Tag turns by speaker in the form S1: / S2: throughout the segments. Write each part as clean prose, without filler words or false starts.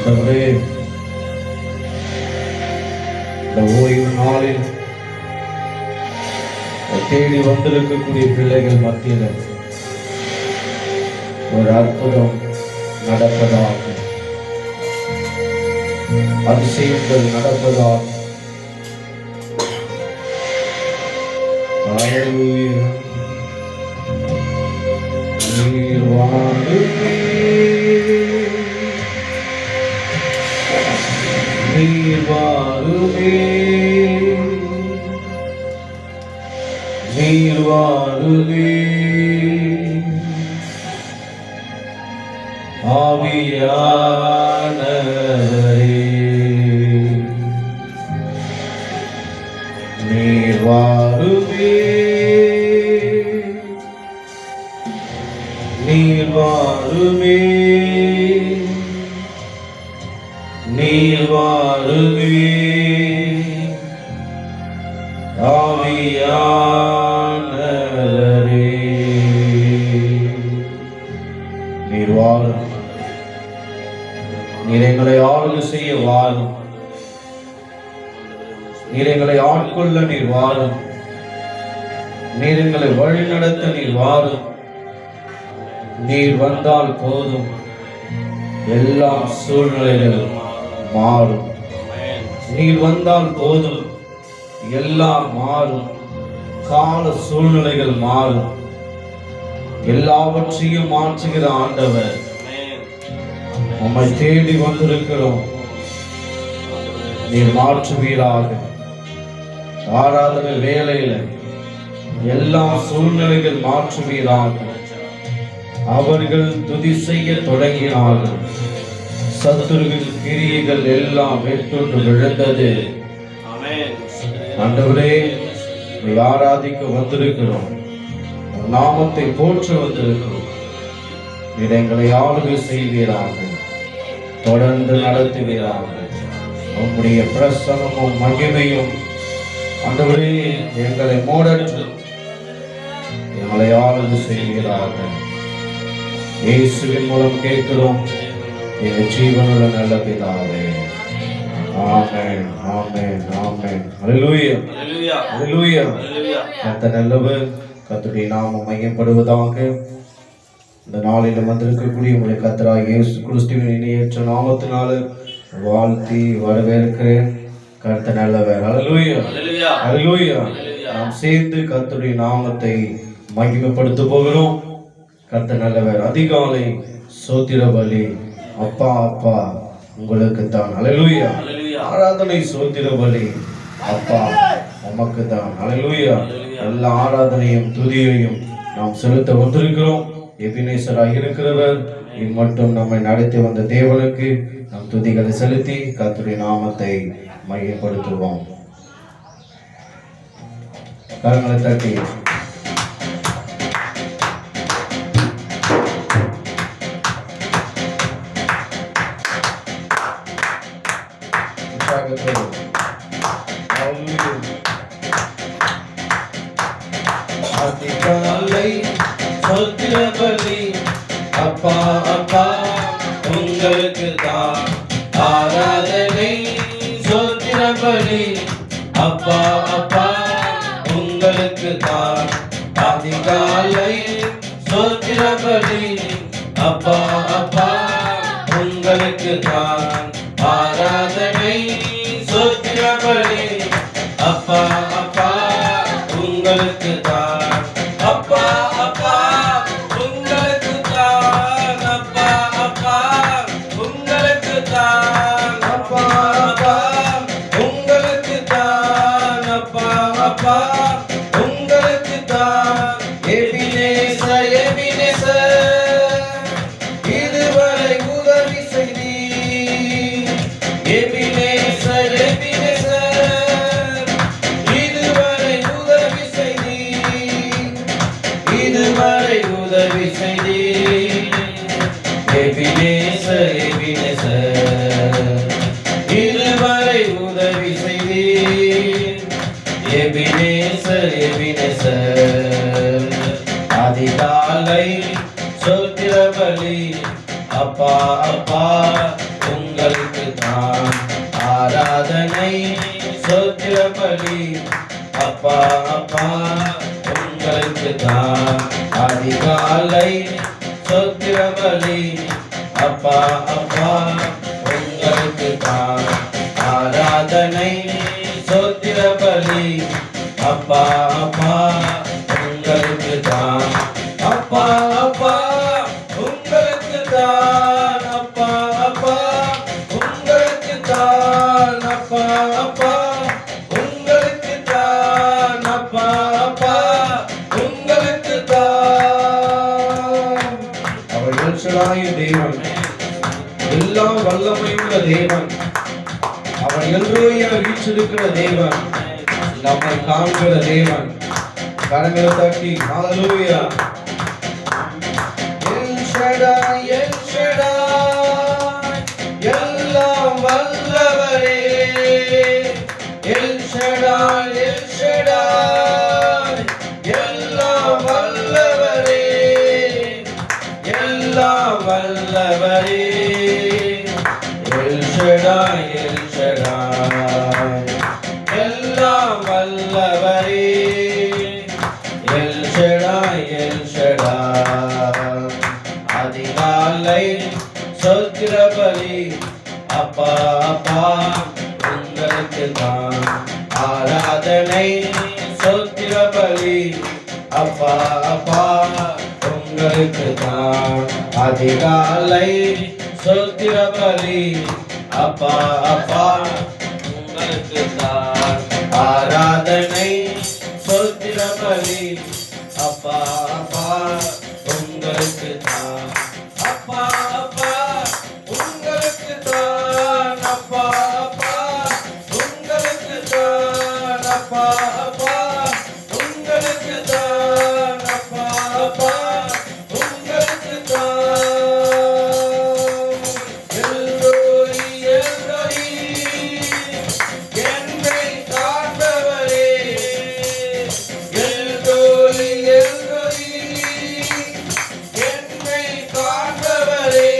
S1: ஆண்டவரே, இந்த ஓய்வு நாளில் தேடி வந்திருக்கக்கூடிய பிள்ளைகள் மத்தியில் ஒரு அற்புதம் நடப்பதாக, அதிசயங்கள் நடப்பதாக. ஹல்லேலூயா. நீர் வாருமே, நீர் வாருமே, நீர் வாருமே, ஆவியானவரே, நீர் வாருமே, நீர் வாருமே, நீர் வாருமே, ஆவியானவரே, நீர் வாரும். நீர் எங்களை ஆளுகை செய்ய வாரும். நீர் எங்களை ஆட்கொள்ள நீர் வாரும். நீர் எங்களை வழி நடத்த நீர் வாரும். நீர் வந்தால் போதும், எல்லா சூழ்நிலைகளும் மாறும். நீர் வந்தால் போதும், எல்லாம் மாறும். கால சூழ்நிலைகள் மாறும். எல்லாவற்றையும் மாற்றுகிற ஆண்டவர், உம்மை தேடி வந்திருக்கிறோம். நீர் மாற்றுவீராக. ஆராதனை வேளையில எல்லா சூழ்நிலைகள் மாற்றுவீராக. அவர்கள் துதி செய்ய தொடங்கினார்கள். சத்துருவின் கிரியைகள் எல்லாம் வெட்டுண்டு விழுந்தது. ஆண்டவரே, ஆராதிக்க வந்திருக்கிறோம். நாமத்தை போற்ற வந்திருக்கிறோம். நீர் எங்களை ஆளுகை செய்வீராக, தொடர்ந்து நடத்துவீராக. உம்முடைய பிரசன்னமும் மகிமையும் ஆண்டவரே எங்களை மூடற்று எங்களை ஆளுகை செய்வீராக. இயேசுவின் மூலம் கேட்கிறோம் எங்கள் ஜீவனுள்ள நல்ல பிதாவே. ஆமென், ஆமென், ஆமென். ஹல்லேலூயா, ஹல்லேலூயா. கர்த்தர் நல்லவர். கர்த்தருடைய நாமம் மையப்படுவதாக. இந்த நாளில் வந்திருக்கக்கூடிய உங்களுடைய கர்த்தராகிய இயேசு கிறிஸ்துவின் இணையற்ற நாமத்தினால வாழ்த்தி வரவேற்கிறேன். கர்த்தர் நல்லவர். ஹல்லேலூயா, ஹல்லேலூயா. நாம் சேர்ந்து கர்த்தருடைய நாமத்தை மகிமைப்படுத்த போகிறோம். கர்த்தர் நல்லவர். அதிகாலை சோத்திர பலி. அப்பா அப்பா உங்களுக்கு தான். ஹல்லேலூயா. ஆராதனை சோத்திர பலி. அப்பா உமக்கு தான். ஹல்லேலூயா. எல்லா ஆராதனையும் துதியையும் நாம் செலுத்த வந்திருக்கிறோம். எபினேசராக இருக்கிறவர் இம்மட்டும் நம்மை நடத்தி வந்த தேவனுக்கு நம் துதிகளை செலுத்தி கர்த்தருடைய நாமத்தை மையப்படுத்துவோம். கரங்களை தட்டி அதிகாலை சோத்திர பலி. அப்பா அப்பா உங்களுக்கு தான். ஆராதனை சோத்திர பலி. அப்பா அப்பா உங்களுக்கு தான். அதிகாலை சோத்திர பலி. அப்பா அப்பா உங்களுக்கு தான். ஆராதனை சோத்திர பலி. அப்பா அப்பா உங்களுக்கு தான். அப்பா அப்பா உங்களுக்கு தான். அப்பா அப்பா உங்களுக்கு தான். அப்பா அப்பா உங்களுக்கு தான். அப்பா அப்பா உங்களுக்கு தான். எபினேசர், எபினேசர், இதுவரை உதவி செய்தீர். எபினேசர், எபினேசர், இதுவரை உதவி செய்தீர். இதுவரை உதவி செய்தீர். எபினேசர், எபினேசர், இதுவரை உதவி செய்தீர். Ebenezer, Ebenezer. அதிகாலை சோத்திர பலி. அப்பா அப்பா உங்களுக்கு தான் ஆராதனை ஸ்தோத்திர பலி. அப்பா அப்பா உங்களுக்கு தான் அதிகாலை ஸ்தோத்திர பலி. அப்பா அப்பா உங்களுக்கு தான் ஆராதனை ஸ்தோத்திர பலி. அப்பா அப்பா உங்களுக்கு தான். அப்பா அப்பா உங்களுக்கு தான். அப்பா அப்பா உங்களுக்கு தான். அப்பா அப்பா உங்களுக்கு தான். அப்பா அப்பா உங்களுக்கு தான். அவர் எல்ஷடாய் தேவன், எல்லாம் வல்லமையுள்ள தேவன். அவர் எல்லோரையா வீற்றிருக்கிற தேவன், நம்மை காண்கிற தேவன். கரங்களை தட்டி ஹalleluya. எல் ஷடாய் எல் ஷடாய் எல்லாம் வல்லவரே. எல் ஷடாய் எல் ஷடாய் எல்லாம் வல்லவரே. எல்லாம் வல்லவரே. எல் ஷடாய் எல் ஷடாய் எல்லாம் வல்லவரே. எல் ஷடாய் எல் ஷடாய் அதிகாலை ஸ்தோத்திர பலி. அப்பா அப்பா உங்களுக்கு தான் ஆராதனை ஸ்தோத்திர பலி. அப்பா அப்பா உங்களுக்கு தான் அதிகாலை ஸ்தோத்திர பலி. அப்பா அப்பா உங்களுக்கு தான் ஆராதனை ஸ்தோத்திர பலி. அப்பா அப்பா உங்களுக்கு தான். அப்பா அப்பா உங்களுக்கு தான். அப்பா அப்பா உங்களுக்கு தான். அப்பா அப்பா உங்களுக்கு தான். அப்பா அப்பா உங்களுக்கு தான். எல்லோரி எல்லோரி என்னை காண்பவரே. எல்லோரி எல்லோரி என்னை காண்பவரே.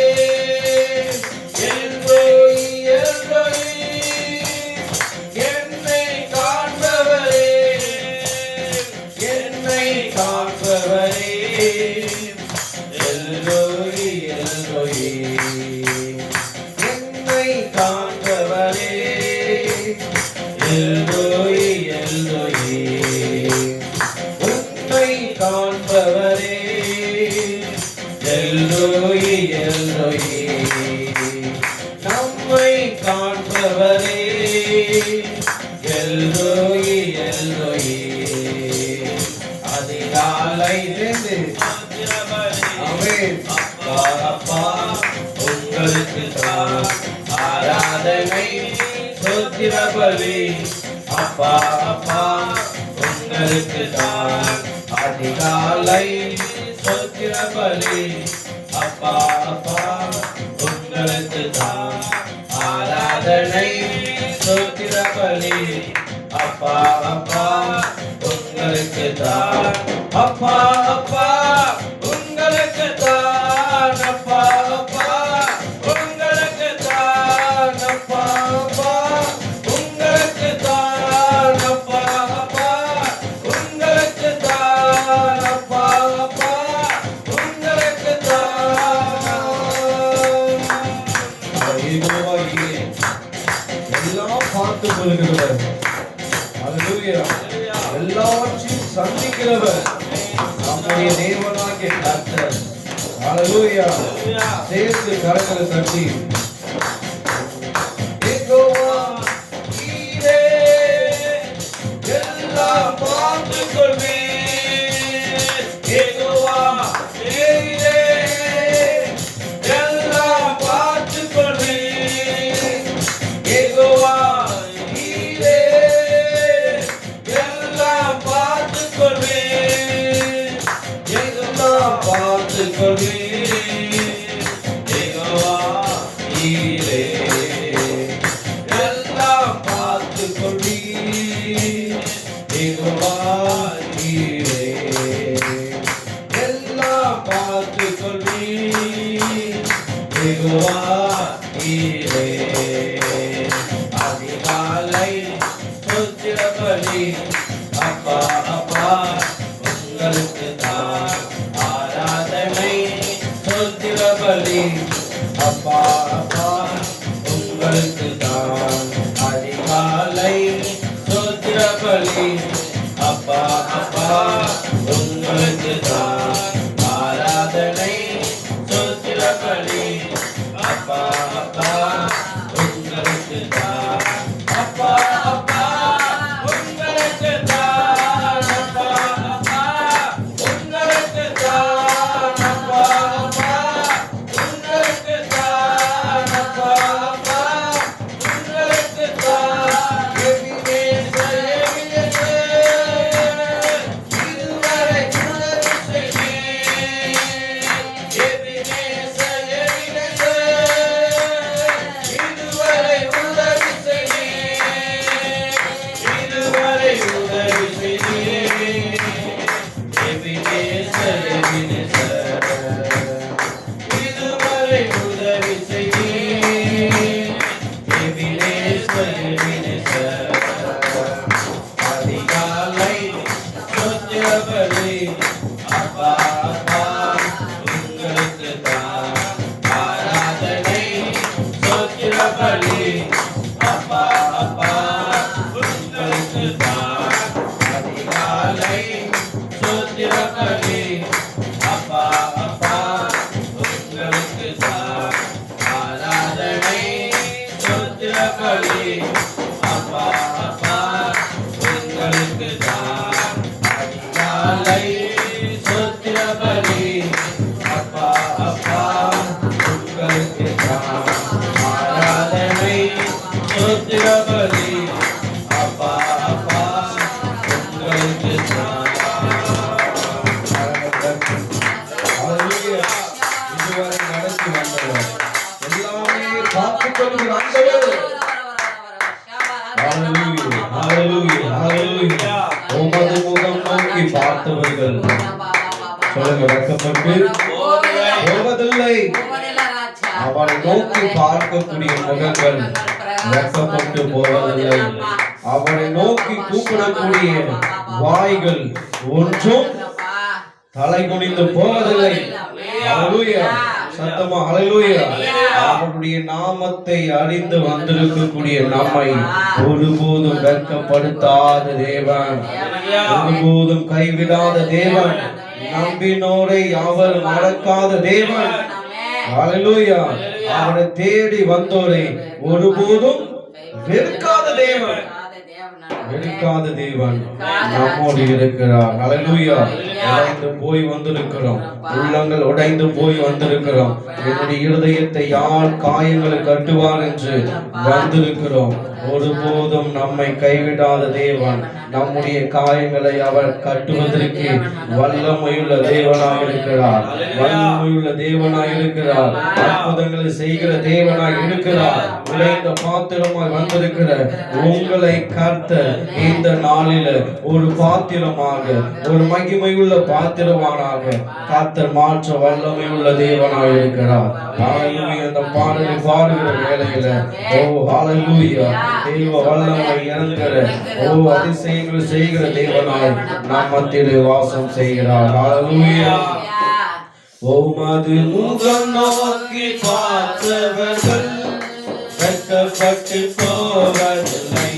S1: எல்லோரி எல்லோரி என்னை காண்பவரே. என்னை காண்பவரே. எல்லோரி எல்லோரி என்னை காண்பவரே. எல்லோரி எல்லோரி உன்னை காண்பவரே. எல்லோரி எல்லோரி நம்மை காண்பவரே. எல்லோரி எல்லோரி அதிகாலை ஆமென். அப்பா அப்பா உங்களுக்கு தான் ஆராதனை ஸ்தோத்திர பலி. அப்பா அப்பா உங்களுக்கு தான் அதிகாலை ஸ்தோத்திர பலி. அப்பா அப்பா உங்களுக்கு தான் ஆராதனை ஸ்தோத்திர பலி. அப்பா அப்பா உங்களுக்கு தான். அப்பா அப்பா உங்களுக்கு தான். அப்பா அப்பா உங்களுக்கு தான். அப்பா அப்பா உங்களுக்கு தான். அப்பா அப்பா உங்களுக்கு தான். அப்பா அப்பா உங்களுக்கு தான். எல்லாம் பார்த்து கொள்கிறவர், ஹalleluya, எல்லாவற்றையும் சந்திக்கிறவர் நம்முடைய தேவனாகிய கர்த்தர். ஹalleluya. சேர்த்து கரங்களை தட்டி யெகோவா நீரே எல்லாம் பார்த்து கொள்வீர். யெகோவா நீரே எல்லாம் பார்த்து கொள்வீர். யெகோவா நீரே எல்லாம் பார்த்து கொள்வீர். எல்லாம் பார்த்து கொள்வீர். யெகோவா யெகோவா ஈரே. அதிகாலை ஸ்தோத்திர பலி அப்பா அப்பா உங்களுக்கு தான் ஆராதனை. ஸ்தோத்திர பலி அப்பா அப்பா உங்களுக்கு தான் அதிகாலை ஸ்தோத்திர பலி அப்பா அப்பா உங்களுக்கு தான் ஆராதனை. ஸ்தோத்திர பலி அப்பா அப்பா உங்களுக்கு தான் அப்பா அப்பா உங்களுக்கு தான் அப்பா அப்பா உங்களுக்கு தான் அப்பா அப்பா உங்களுக்கு தான் அப்பா அப்பா உங்களுக்கு தான். எபினேசர் எபினேசர் இதுவரை உதவி செய்தீர். எபினேசர் எபினேசர் இதுவரை உதவி செய்தீர். இதுவரை உதவி செய்தீர். எபினேசர் எபினேசர் இதுவரை உதவி செய்தீர். எபினேசர் எபினேசர் அதிகாலை ஸ்தோத்திர பலி அப்பா அப்பா உங்களுக்கு தான் ஆராதனை. ஸ்தோத்திர பலி அப்பா அப்பா உங்களுக்கு தான் அதிகாலை ஸ்தோத்திர பலி அப்பா அப்பா உங்களுக்கு தான் ஆராதனை. ஸ்தோத்திர பலி அப்பா அப்பா உங்களுக்கு தான் அதிகாலை ஸ்தோத்திர பலி அப்பா அப்பா உங்களுக்கு தான் ஆராதனை. ஸ்தோத்திர பலி அப்பா அப்பா உங்களுக்கு தான். இதுவரை நடத்தி வந்தவர் எல்லாமே பார்த்துக் கொள்கிற ஆண்டவர். ஹalleluya ஹalleluya ஹalleluya. உமது முகம் நோக்கி பார்த்தவர்கள் சொல்லுங்க வெட்கப்பட்டு போவதில்லை. அவரை நோக்கி பார்க்கக்கூடிய முகங்கள் வெட்கப்பட்டு போவதில்லை. அவரை நோக்கி கூப்பிடக்கூடிய வாய்கள் ஒன்றும் தலை குனிந்து போவதில்லை. ஹalleluya சத்தமா ஹalleluya. அவருடைய நாமத்தை அறிந்து வந்திருக்கக்கூடிய நம்மை ஒருபோதும் வெட்கப்படுத்தாத தேவன், ஒருபோதும் கைவிடாத தேவன், நம்பினோரை அவர் மறக்காத தேவன். ஹalleluya அவரை தேடி வந்தோரை ஒருபோதும் வெறுக்காத தேவன். வெறுக்காத தேவன் நம்மோடு இருக்கிறார். ஹalleluya உடைந்து போய் வந்திருக்கிறோம். உள்ளங்கள் உடைந்து போய் வந்திருக்கிறோம். என்னுடைய இருதயத்தை யார் காயங்களை கட்டுவார் என்று வந்திருக்கிறோம். ஒருபோதும் நம்மை கைவிடாத தேவன், நம்முடைய காயங்களை அவர் கட்டுவதற்கு வல்லமையுள்ள தேவனாக இருக்கிறார். வல்லமையுள்ள தேவனாக இருக்கிறார். அற்புதங்களை செய்கிற தேவனாக இருக்கிறார். உடைந்த பாத்திரமாய் வந்திருக்கிற உங்களை கர்த்தர் இந்த நாளில ஒரு பாத்திரமாக, ஒரு மகிமையுள்ள பாத்திரமானாக கர்த்தர் மாற்ற வல்லமையுள்ள தேவனாக இருக்கிறார். ஹalleluya அந்த பாடலை பாடுகிற வேளையில ஓ ஹalleluya தேவ வல்லமை இறங்குகிற ஓ அதிசயங்கள் செய்கிற தேவனாய் நம் மத்தியிலே வாசம் செய்கிறார். ஹalleluya உமது முகம் நோக்கி பார்த்தவர்கள் வெட்கப்பட்டு போவதில்லை.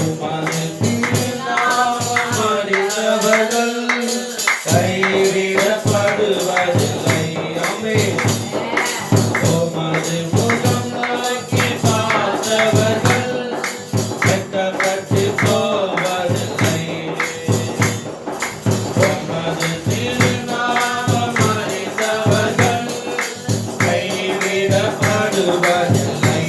S1: உமது திருநாமம் அறிந்தவர்கள் கைவிடப்படுவதில்லை. ஆமென். உமது முகம் நோக்கி பார்த்தவர்கள் வெட்கப்பட்டு போவதில்லை. உமது திருநாமம் அறிந்தவர்கள் கைவிடப்படுவதில்லை.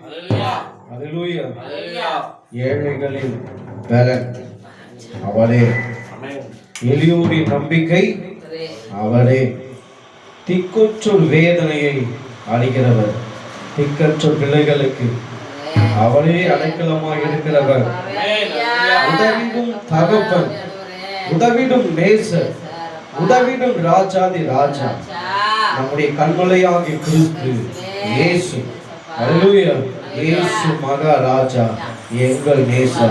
S1: அல்லேலூயா. ஏழைகளின் பலன் அவரே, எளியோரின் நம்பிக்கை அவரே, திக்குற்றோர் வேதனையை அறிகிறவர், திக்கற்ற பிள்ளைகளுக்கு அவரே அடைக்கலமாய் இருக்கிறவர், உதவிடும் தகப்பன், உதவிடும் நேசர், உதவிடும் ராஜாதி ராஜா, நம்முடைய கண்மலையாகிய கிறிஸ்து இயேசு. அல்லேலூயா. இயேசு மகாராஜா, எங்கள் நேசா,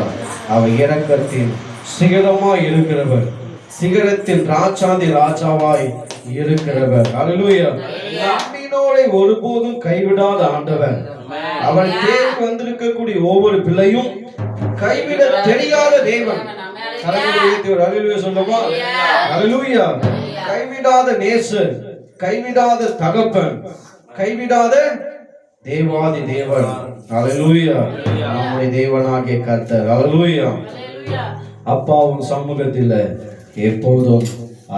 S1: அவர் இரக்கத்தின் சிகரமாய் இருக்கிறவர், சிகரத்தின் ராஜாதி ராஜாவாய் இருக்கிறவர். அல்லேலூயா. நம்மினோரை ஒருபோதும் கைவிடாத ஆண்டவர், அவர் தேடி வந்திருக்கக்கூடிய ஒவ்வொரு பிள்ளையும் கைவிட தெரியாத தேவன். அல்லேலூயா சொல்லுமா? அல்லேலூயா. கைவிடாத நேசர், கைவிடாத தகப்பன், கைவிடாத தேவாதி தேவன். அல்லேலூயா. நம்முடைய தேவனாகிய கர்த்தர். அல்லேலூயா. அப்பாவும் சமூகத்தில் எப்போதும்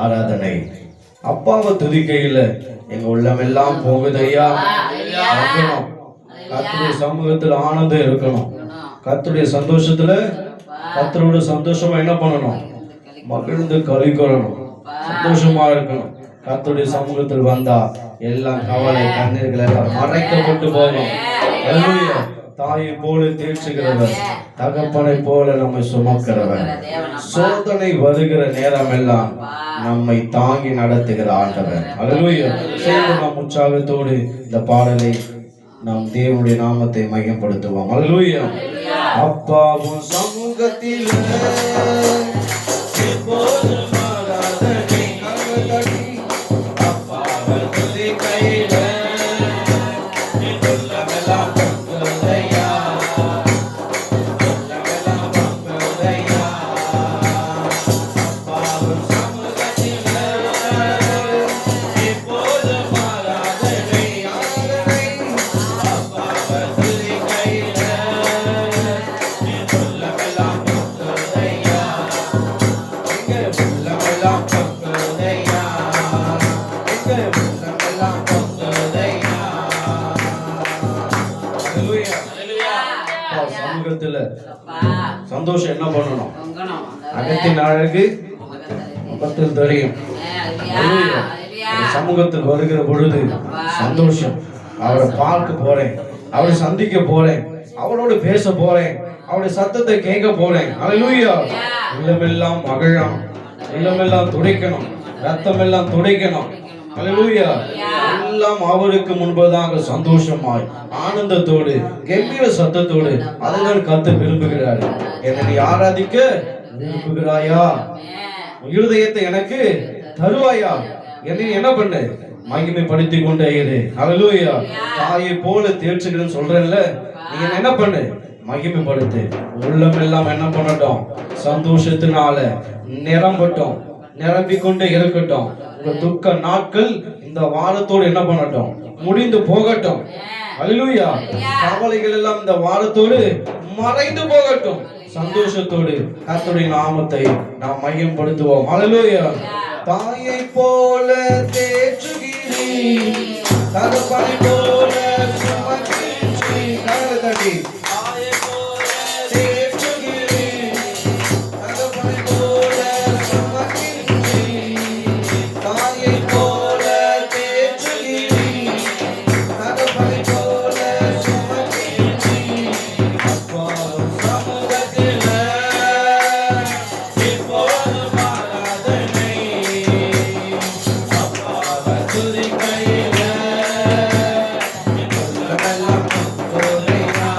S1: ஆராதனை. அப்பாவை துதிக்கையில் எங்க உள்ளமெல்லாம் போகுதையா. கர்த்தருடைய சமூகத்தில் ஆனந்தம் இருக்கணும். கர்த்தருடைய சந்தோஷத்துல கர்த்தரோட சந்தோஷமா என்ன பண்ணணும்? மகிழ்ந்து கழிக்கணும், சந்தோஷமா இருக்கணும். கர்த்தருடைய சமூகத்தில் வந்தா எல்லாம் கவலை கண்ணீர்கள் எல்லாம் மறைக்கப்பட்டு போகணும். தாயை போல தேற்றுகிறவர், தகப்பனை போல நம்மை சுமக்கிறவர், சோதனை வருகிற நேரம் எல்லாம் நம்மை தாங்கி நடத்துகிற ஆண்டவர். அல்லேலூயா. சேர்ந்து நாம் உற்சாகத்தோடு இந்த பாடலை நாம் தேவனுடைய நாமத்தை மையப்படுத்துவோம். அல்லேலூயா. அப்பாவும் சமூகத்தில் சந்தோஷம் என்ன பண்ணணும்? அகத்தின் அழகு முகத்தில் தெரியும். சமூகத்தில் வருகிற பொழுது சந்தோஷம். அவரை பார்க்க போறேன், அவரை சந்திக்க போறேன், அவரோடு பேச போறேன், அவருடைய சத்தத்தை கேட்க போறேன். அல்லேலூயா. உள்ளமெல்லாம் மகிழம், உள்ளமெல்லாம் துடைக்கணும், ரத்தம் எல்லாம் துடைக்கணும். அல்லேலூயா. எல்லாம் அவருக்கு முன்பதாக சந்தோஷமாய் ஆனந்தத்தோடு கம்பீர சத்தத்தோடு அதுதான் கர்த்தர் விரும்புகிறார். என்னை ஆராதிக்க விரும்புகிறாயா? இருதயத்தை எனக்கு தருவாயா? என்னை என்ன பண்ணு? மகிமைப்படுத்திக் கொண்டே இரு. அல்லேலூயா. தாயை போல தேர்ச்சுகிறேன்னு சொல்றேன்ல, நீ என்ன பண்ணு? மகிமைப்படுத்து. உள்ளம் எல்லாம் என்ன பண்ணட்டும்? சந்தோஷத்தினால நிரம்பட்டும், நிரம்பிக்கொண்டே இருக்கட்டும். உங்க துக்க நாட்கள் இந்த வாரத்தோடு என்ன பண்ணட்டும்? முடிந்து போகட்டும். அல்லேலூயா. கவலைகள் எல்லாம் இந்த வாரத்தோடு மறைந்து போகட்டும். சந்தோஷத்தோடு கர்த்தருடைய நாமத்தை நாம் மையப்படுத்துவோம். அல்லேலூயா. தாயை போல தேற்றுகிறேன், தகப்பனை போல சுமக்கிறேன். கரத்தட்டி தாயை போல தேற்றுகிறேன், தகப்பனை போல சுமக்கிறேன். தாயை போல தேற்றுகிறேன், தகப்பனை போல சுமக்கிறேன். அப்பா சமூகத்தில் இப்போதும் ஆராதனை. அப்பாவை துதிக்கையில் உள்ளமெல்லாம் போதையா.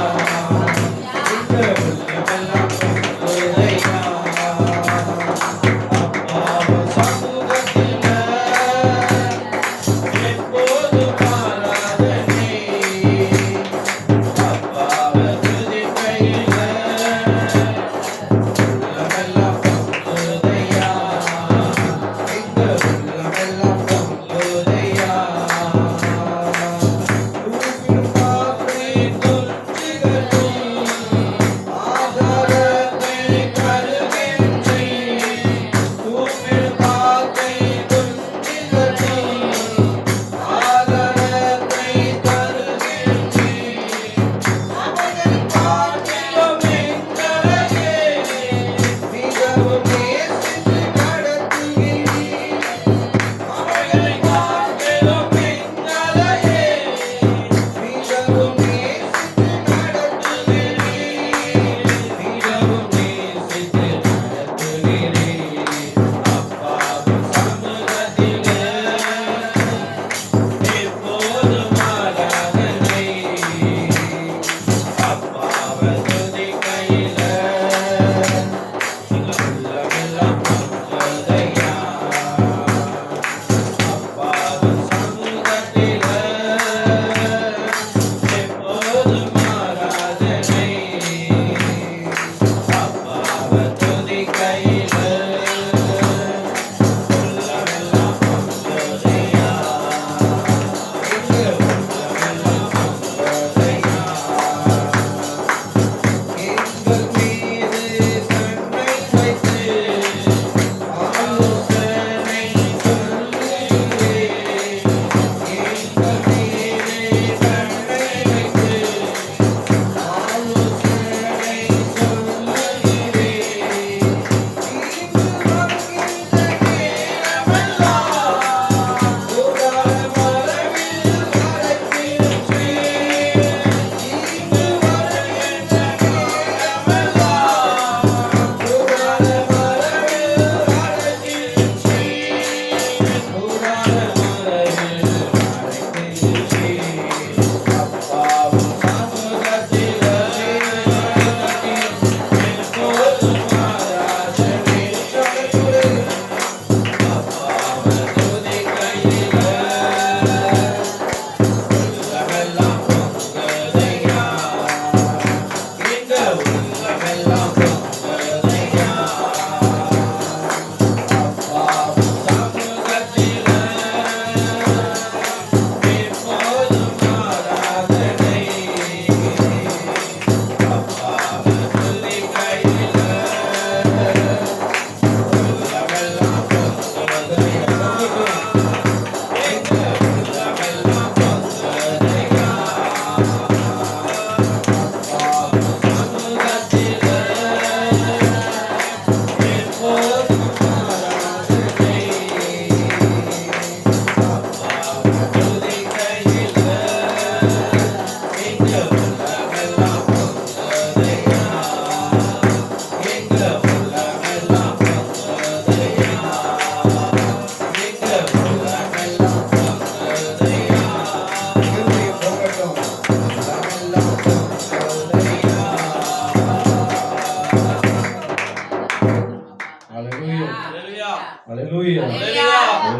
S1: அல்லேலூயா.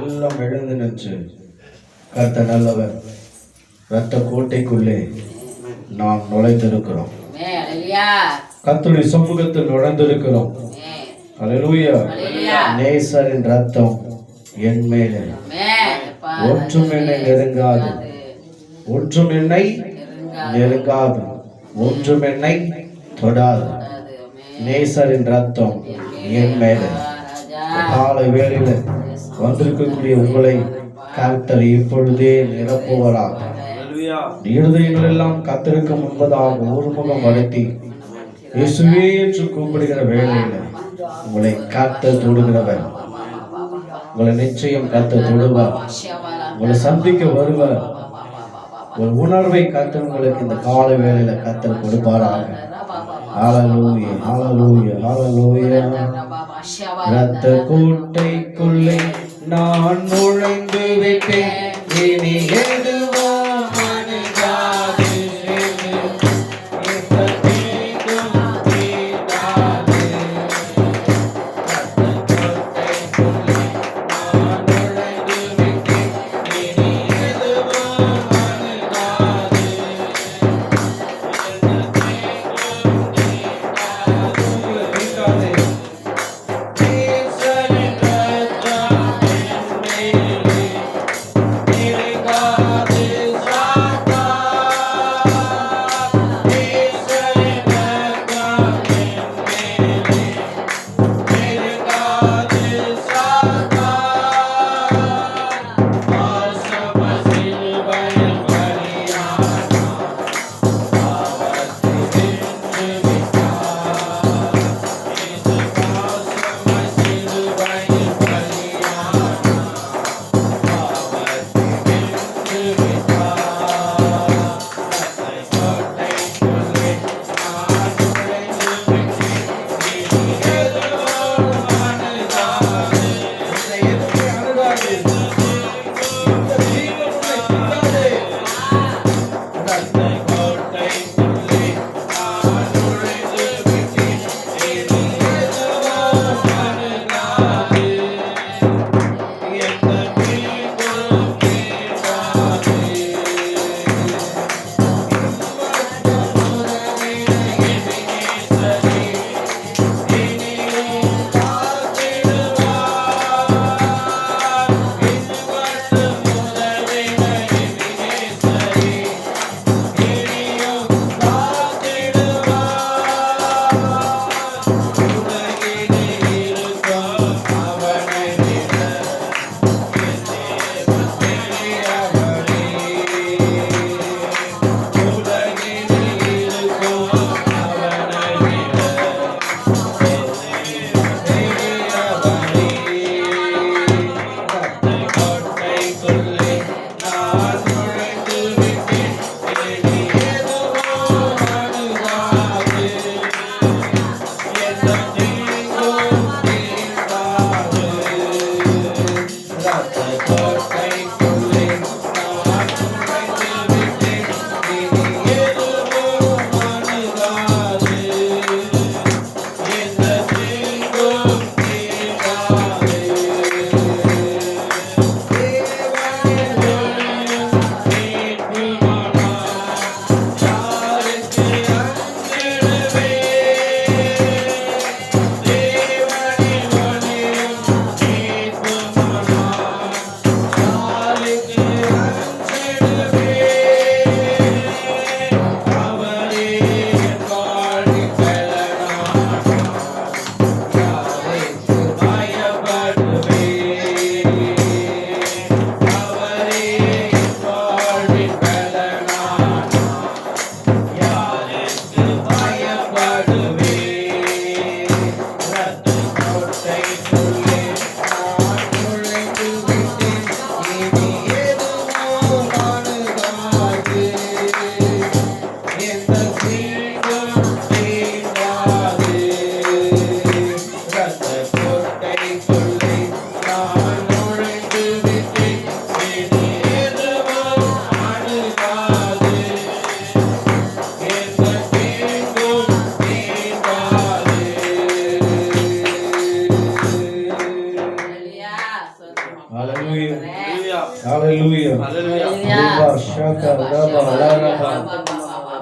S1: எல்லாம் எழுந்து நின்று கர்த்தர் நல்லவர். இரத்த கோட்டைக்குள்ளே நாம் நுழைந்திருக்கிறோம். கர்த்தருடைய சமூகத்தில் நுழைந்திருக்கிறோம். அல்லேலூயா. நேசரின் ரத்தம் என் மேலே, ஒன்றும் என்னை நெருங்காது, ஒன்றும் என்னை நெருங்காது, ஒன்றும் என்னை தொடாது. நேசரின் ரத்தம் என் மேலே. காலை வேளையில வந்திருக்கக்கூடிய உங்களை கர்த்தர் இப்பொழுதே நிரப்புவராக. இருதயங்கள் எல்லாம் கர்த்தருக்கு முன்பதாக ஒருமுகம் வளர்த்தி இயேசுவே என்று கூப்பிடுகிற வேளையில உங்களை கர்த்தர் தொடுகிறவர். உங்களை நிச்சயம் கர்த்தர் தொடுவார். உங்களை சந்திக்க வருவார். ஒரு உணர்வை கர்த்தர் உங்களுக்கு இந்த கால வேளையில கர்த்தர் கொடுப்பாராக. ஹல்லேலூயா, ஹல்லேலூயா, ஹல்லேலூயா. இரத்த கோட்டைக்குள்ளே நான் நுழைந்து விட்டேன். இனி எதுவும் அணுகாது.
S2: Thank you.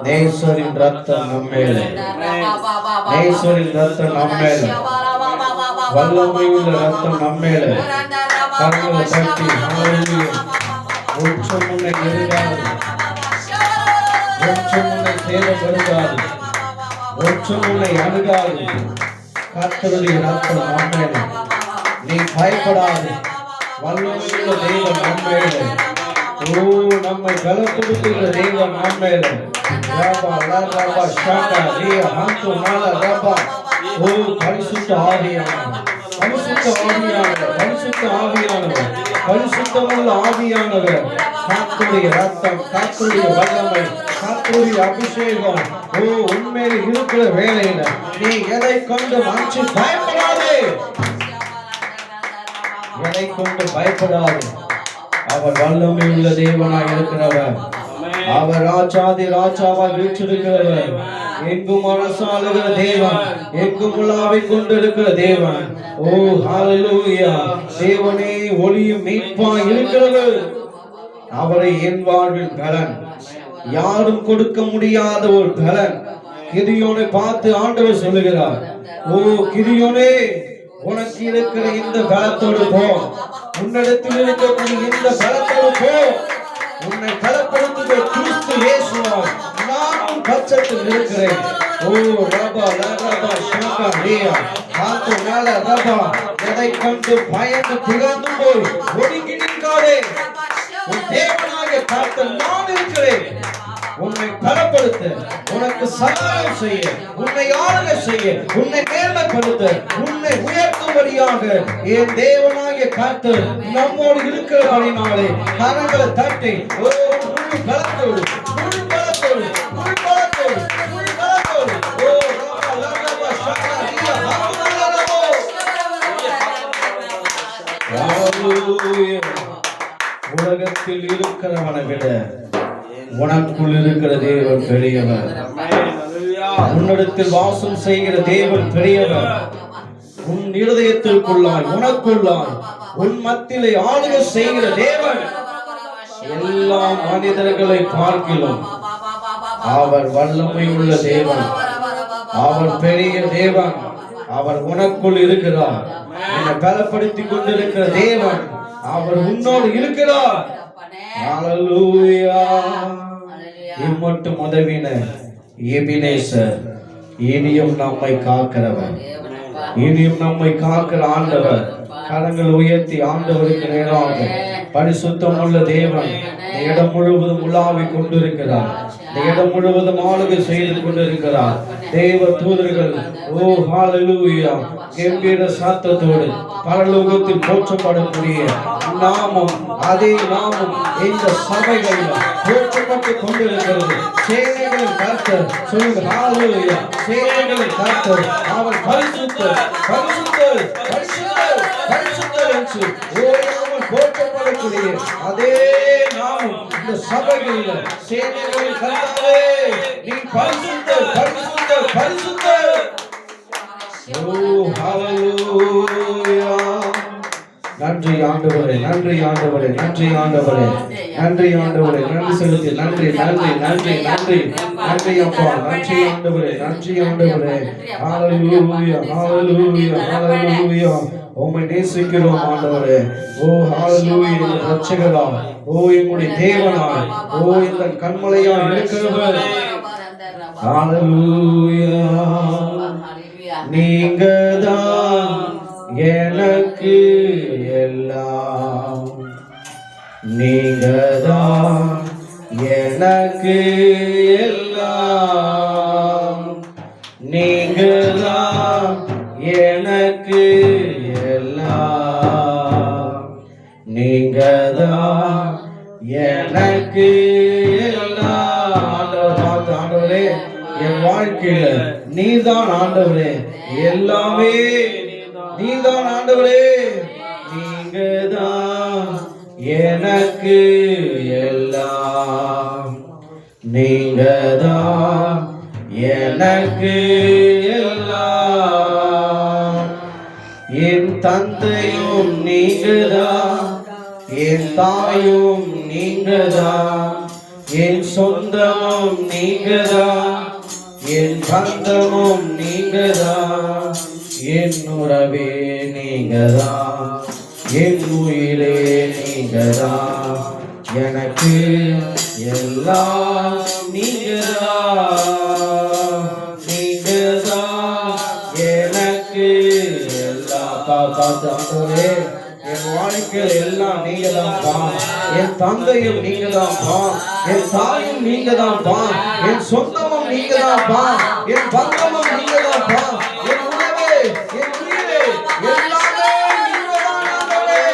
S1: நேசரின் ரத்தம் நம்மேலே, நேசரின் ரத்தம் நம்மேலே, வல்லமையுள்ள ரத்தம் நம்மேலே. கரங்களை தட்டி உச்சம் உன்னை நெருங்காது, உச்சம் உன்னை சேதப்படுத்தாது, உச்சம் உன்னை அணுகாது. கர்த்தருடைய ரத்தம் நம்மேலே, நீ பயப்படாது. வல்லமையுள்ள தெய்வம் நம்மேலே, ஓ நம்மை பலப்படுத்துகிற தெய்வம் நம்மேலே. ரபா லரபா ஷாகா ரியா ஹந்து மல ரபா. ஓ பரிசுத்த ஆவியானவர், பரிசுத்த ஆவியானவர், பரிசுத்த ஆவியானவர், பரிசுத்தமுள்ள ஆவியானவர். கர்த்தருடைய ரத்தம், கர்த்தருடைய வல்லமை, கர்த்தருடைய அபிஷேகம் ஓ உண்மையில் இருக்கிற வேளையில நீ எதை கொண்டு மனுச்சு பயப்படாதே, எதை கொண்டு பயப்படாது. அவர் வல்லமை உள்ள தேவனாய் இருக்கிறவர், அவர் ராஜாதி ராஜாவாய் வீற்றிருக்கிறவர், எங்கும் அரசாளுகிற தேவன், எங்கும் உலாவிக் கொண்டிருக்கிற தேவன். ஓ ஹல்லேலூயா. தேவனே ஒளியும் மீட்பாய் இருக்கிறவர். அவரை என் வாழ்வில் பலன், யாரும் கொடுக்க முடியாத ஒரு பலன். கிதியோனை பார்த்து ஆண்டவர் சொல்லுகிறார், ஓ கிதியோனே உனக்கு இருக்கிற இந்த பலத்தோடு போ, உன்னிடத்தில் இருக்கக்கூடிய இந்த பலத்தோடு போ. உன்னை பலப்படுத்துகிற கிறிஸ்து இயேசுவால் நான் உன் பட்சத்தில் இருக்கிறேன். ஓ ரபா லரபா ஷாகா ரியா ஹந்து மல ரபா. எதை கண்டு பயந்து திகழ்ந்து போய் ஒதுங்கி நிற்காதே. உன் தேவனாகிய கர்த்தர் நான் இருக்கிறேன். உன்னை பலப்படுத்த, உனக்கு சகாயம் செய்ய, உன்னை ஆளுகை செய்ய, உன்னை மேன்மைப்படுத்த, உன்னை உயர்த்தும்படியாக என் தேவனாகிய கர்த்தர் நம்மோடு இருக்கிறபடினாலே கரங்களை தட்டி முழு பலத்தோடு, முழு பலத்தோடு, முழு பலத்தோடு, முழு பலத்தோடு ஓ ரபா லரபா ஷாகா ரியா ஹந்து மல ரபா. ஹல்லேலூயா. உலகத்தில் இருக்கிறவனை விட உனக்குள் இருக்கிற தேவன் பெரியவர். உன்னிடத்தில் வாசம் செய்கிற தேவன் பெரியவர். உன் இருதயத்திற்குள்ளாய், உனக்குள்ளாய், உன் மத்தியிலே ஆளுகை செய்கிற தேவன் எல்லா மனிதர்களை பார்க்கிலும் அவர் வல்லமை உள்ள தேவன், அவர் பெரிய தேவன். அவர் உனக்குள் இருக்கிறார். என்னை பலப்படுத்திக் கொண்டிருக்கிற தேவன் அவர் உன்னோடு இருக்கிறார். ஹல்லேலூயா. இம்மட்டும் உதவின எபினேசர், இனியும் நம்மை காக்கிறவர், இனியும் நம்மை காக்கிற ஆண்டவர். கரங்கள் உயர்த்தி ஆண்டவருக்கு நேராக பரிசுத்தம் உள்ள தேவன் இந்த இடம் முழுவதும் உலாவிக் கொண்டிருக்கிறார். இந்த இடம் முழுவதும் ஆளுகை செய்து கொண்டிருக்கிறார். தேவ தூதர்கள் ஓ ஹல்லேலூயா கம்பீர சத்தத்தோடு பரலோகத்தில் போற்றப்படக்கூடிய நாமம், அதே நாமம் இந்த சபைகளில் போற்றப்பட்டு கொண்டிருக்கிறது. சேனைகளின் கர்த்தர் சொல்லுங்க ஹல்லேலூயா. சேனைகளின் கர்த்தர் அவர் பரிசுத்தர், பரிசுத்தர், பரிசுத்தர், பரிசுத்தர் என்று ஓயாமல் போற்றப்படக்கூடிய அதே நாமம் இந்த சபைகளில் சேனைகளின் கர்த்தாவே நீ பரிசுத்தர், பரிசுத்தர், பரிசுத்தர். ஓ ஹல்லேலூயா. நன்றி ஆண்டவரே, நன்றி ஆண்டவரே, நன்றி ஆண்டவரே, நன்றி ஆண்டவரே. நன்றி செலுத்தி நன்றி, நன்றி, நன்றி, நன்றி, நன்றி அப்பா, நன்றி ஆண்டவரே, நன்றி ஆண்டவரே. ஹல்லேலூயா, ஹல்லேலூயா, ஹல்லேலூயா. உம்மை நேசிக்கிறோம் ஆண்டவரே. ஓ ஹல்லேலூயா. எங்கள் ரட்சகரா, ஓ எங்களுடைய தேவனாய், ஓ இந்த கண்மலையாய் இருக்கிறவர். ஹல்லேலூயா. நீங்கதான் எனக்கு எல்லாம், நீங்கதான் எனக்கு எல்லாம், நீங்கதான் எனக்கு எல்லாம், நீங்கதான் எனக்கு எல்லாம். ஆண்டவரே என் வாழ்க்கையில நீதான் ஆண்டவரே, எல்லாமே நீதான் ஆண்டவரே. நீங்கதான் எனக்கு எல்லாம், நீங்கதான் எனக்கு எல்லாம். என் தந்தையும் நீங்கதான், என் தாயும் நீங்கதான், என் சொந்தமும் நீங்கதான், என் பந்தமும் நீங்கதான், என் உறவே நீங்கதான், என் உயிரே நீங்கதான், எனக்கு எல்லாம் நீங்கதான், நீங்கதான் எனக்கு எல்லாம். பார்த்து என் வாழ்க்கையில் எல்லாம் நீங்கதான்ப்பா, என் தந்தையும் நீங்கதான்ப்பா, என் தாயும் நீங்கதான்ப்பா, என் சொந்தமும் நீங்கதான்ப்பா, என் பந்தமும் நீங்கதான்ப்பா, என் உணவே என் உயிரே எல்லாமே நீங்கதான் ஆண்டவரே.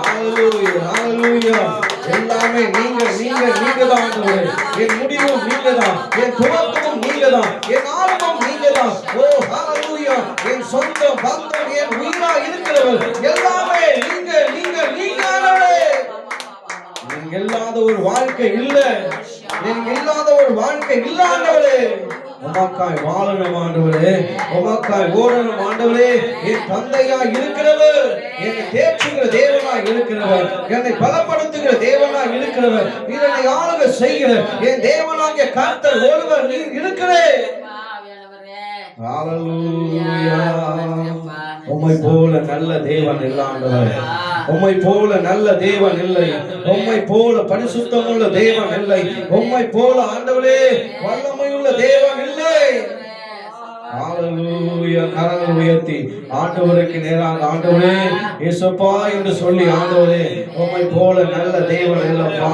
S1: ஹல்லேலூயா ஹல்லேலூயா. எல்லாமே நீங்கதான் ஆண்டவரே. என் முடிவும் நீங்கதான், என் துவக்கமும் நீங்கதான், என் ஆரம்பம் நீங்கதான். ஓ ஹல்லேலூயா. என் சொந்த பந்தம், என் உயிரா இருக்கிறவர் எல்லாமே நீங்க ஆண்டவரே. நீங்க இல்லாத ஒரு வாழ்க்கை இல்ல, நீங்க இல்லாத ஒரு வாழ்க்கை இல்ல ஆண்டவரே. உமக்காய் வாழணும் ஆண்டவரே, உமக்காய் ஓடணும் ஆண்டவரே. என் தந்தையா இருக்கிறவர், என்னை தேற்றுகிற தேவனா இருக்கிறவர், என்னை பலப்படுத்துகிற தேவனா இருக்கிறவர், இதனை ஆளுக செய்கிற என் தேவனாகிய கர்த்தர் ஒருவர் நீர் இருக்கிறேன். ஹல்லேலூயா. உம்மை போல நல்ல தேவன் இல்லை ஆண்டவரே, உம்மை போல நல்ல தேவன் இல்லை, உம்மை போல பரிசுத்தமுள்ள தேவன் இல்லை, உம்மை போல ஆண்டவரே வல்லமையுள்ள தேவன் இல்லை. ஹல்லேலூயா. கரங்களை உயர்த்தி ஆண்டவருக்கு நேராக ஆண்டவரே இயேசுப்பா என்று சொல்லி, ஆண்டவரே உம்மை போல நல்ல தேவன் இல்லப்பா,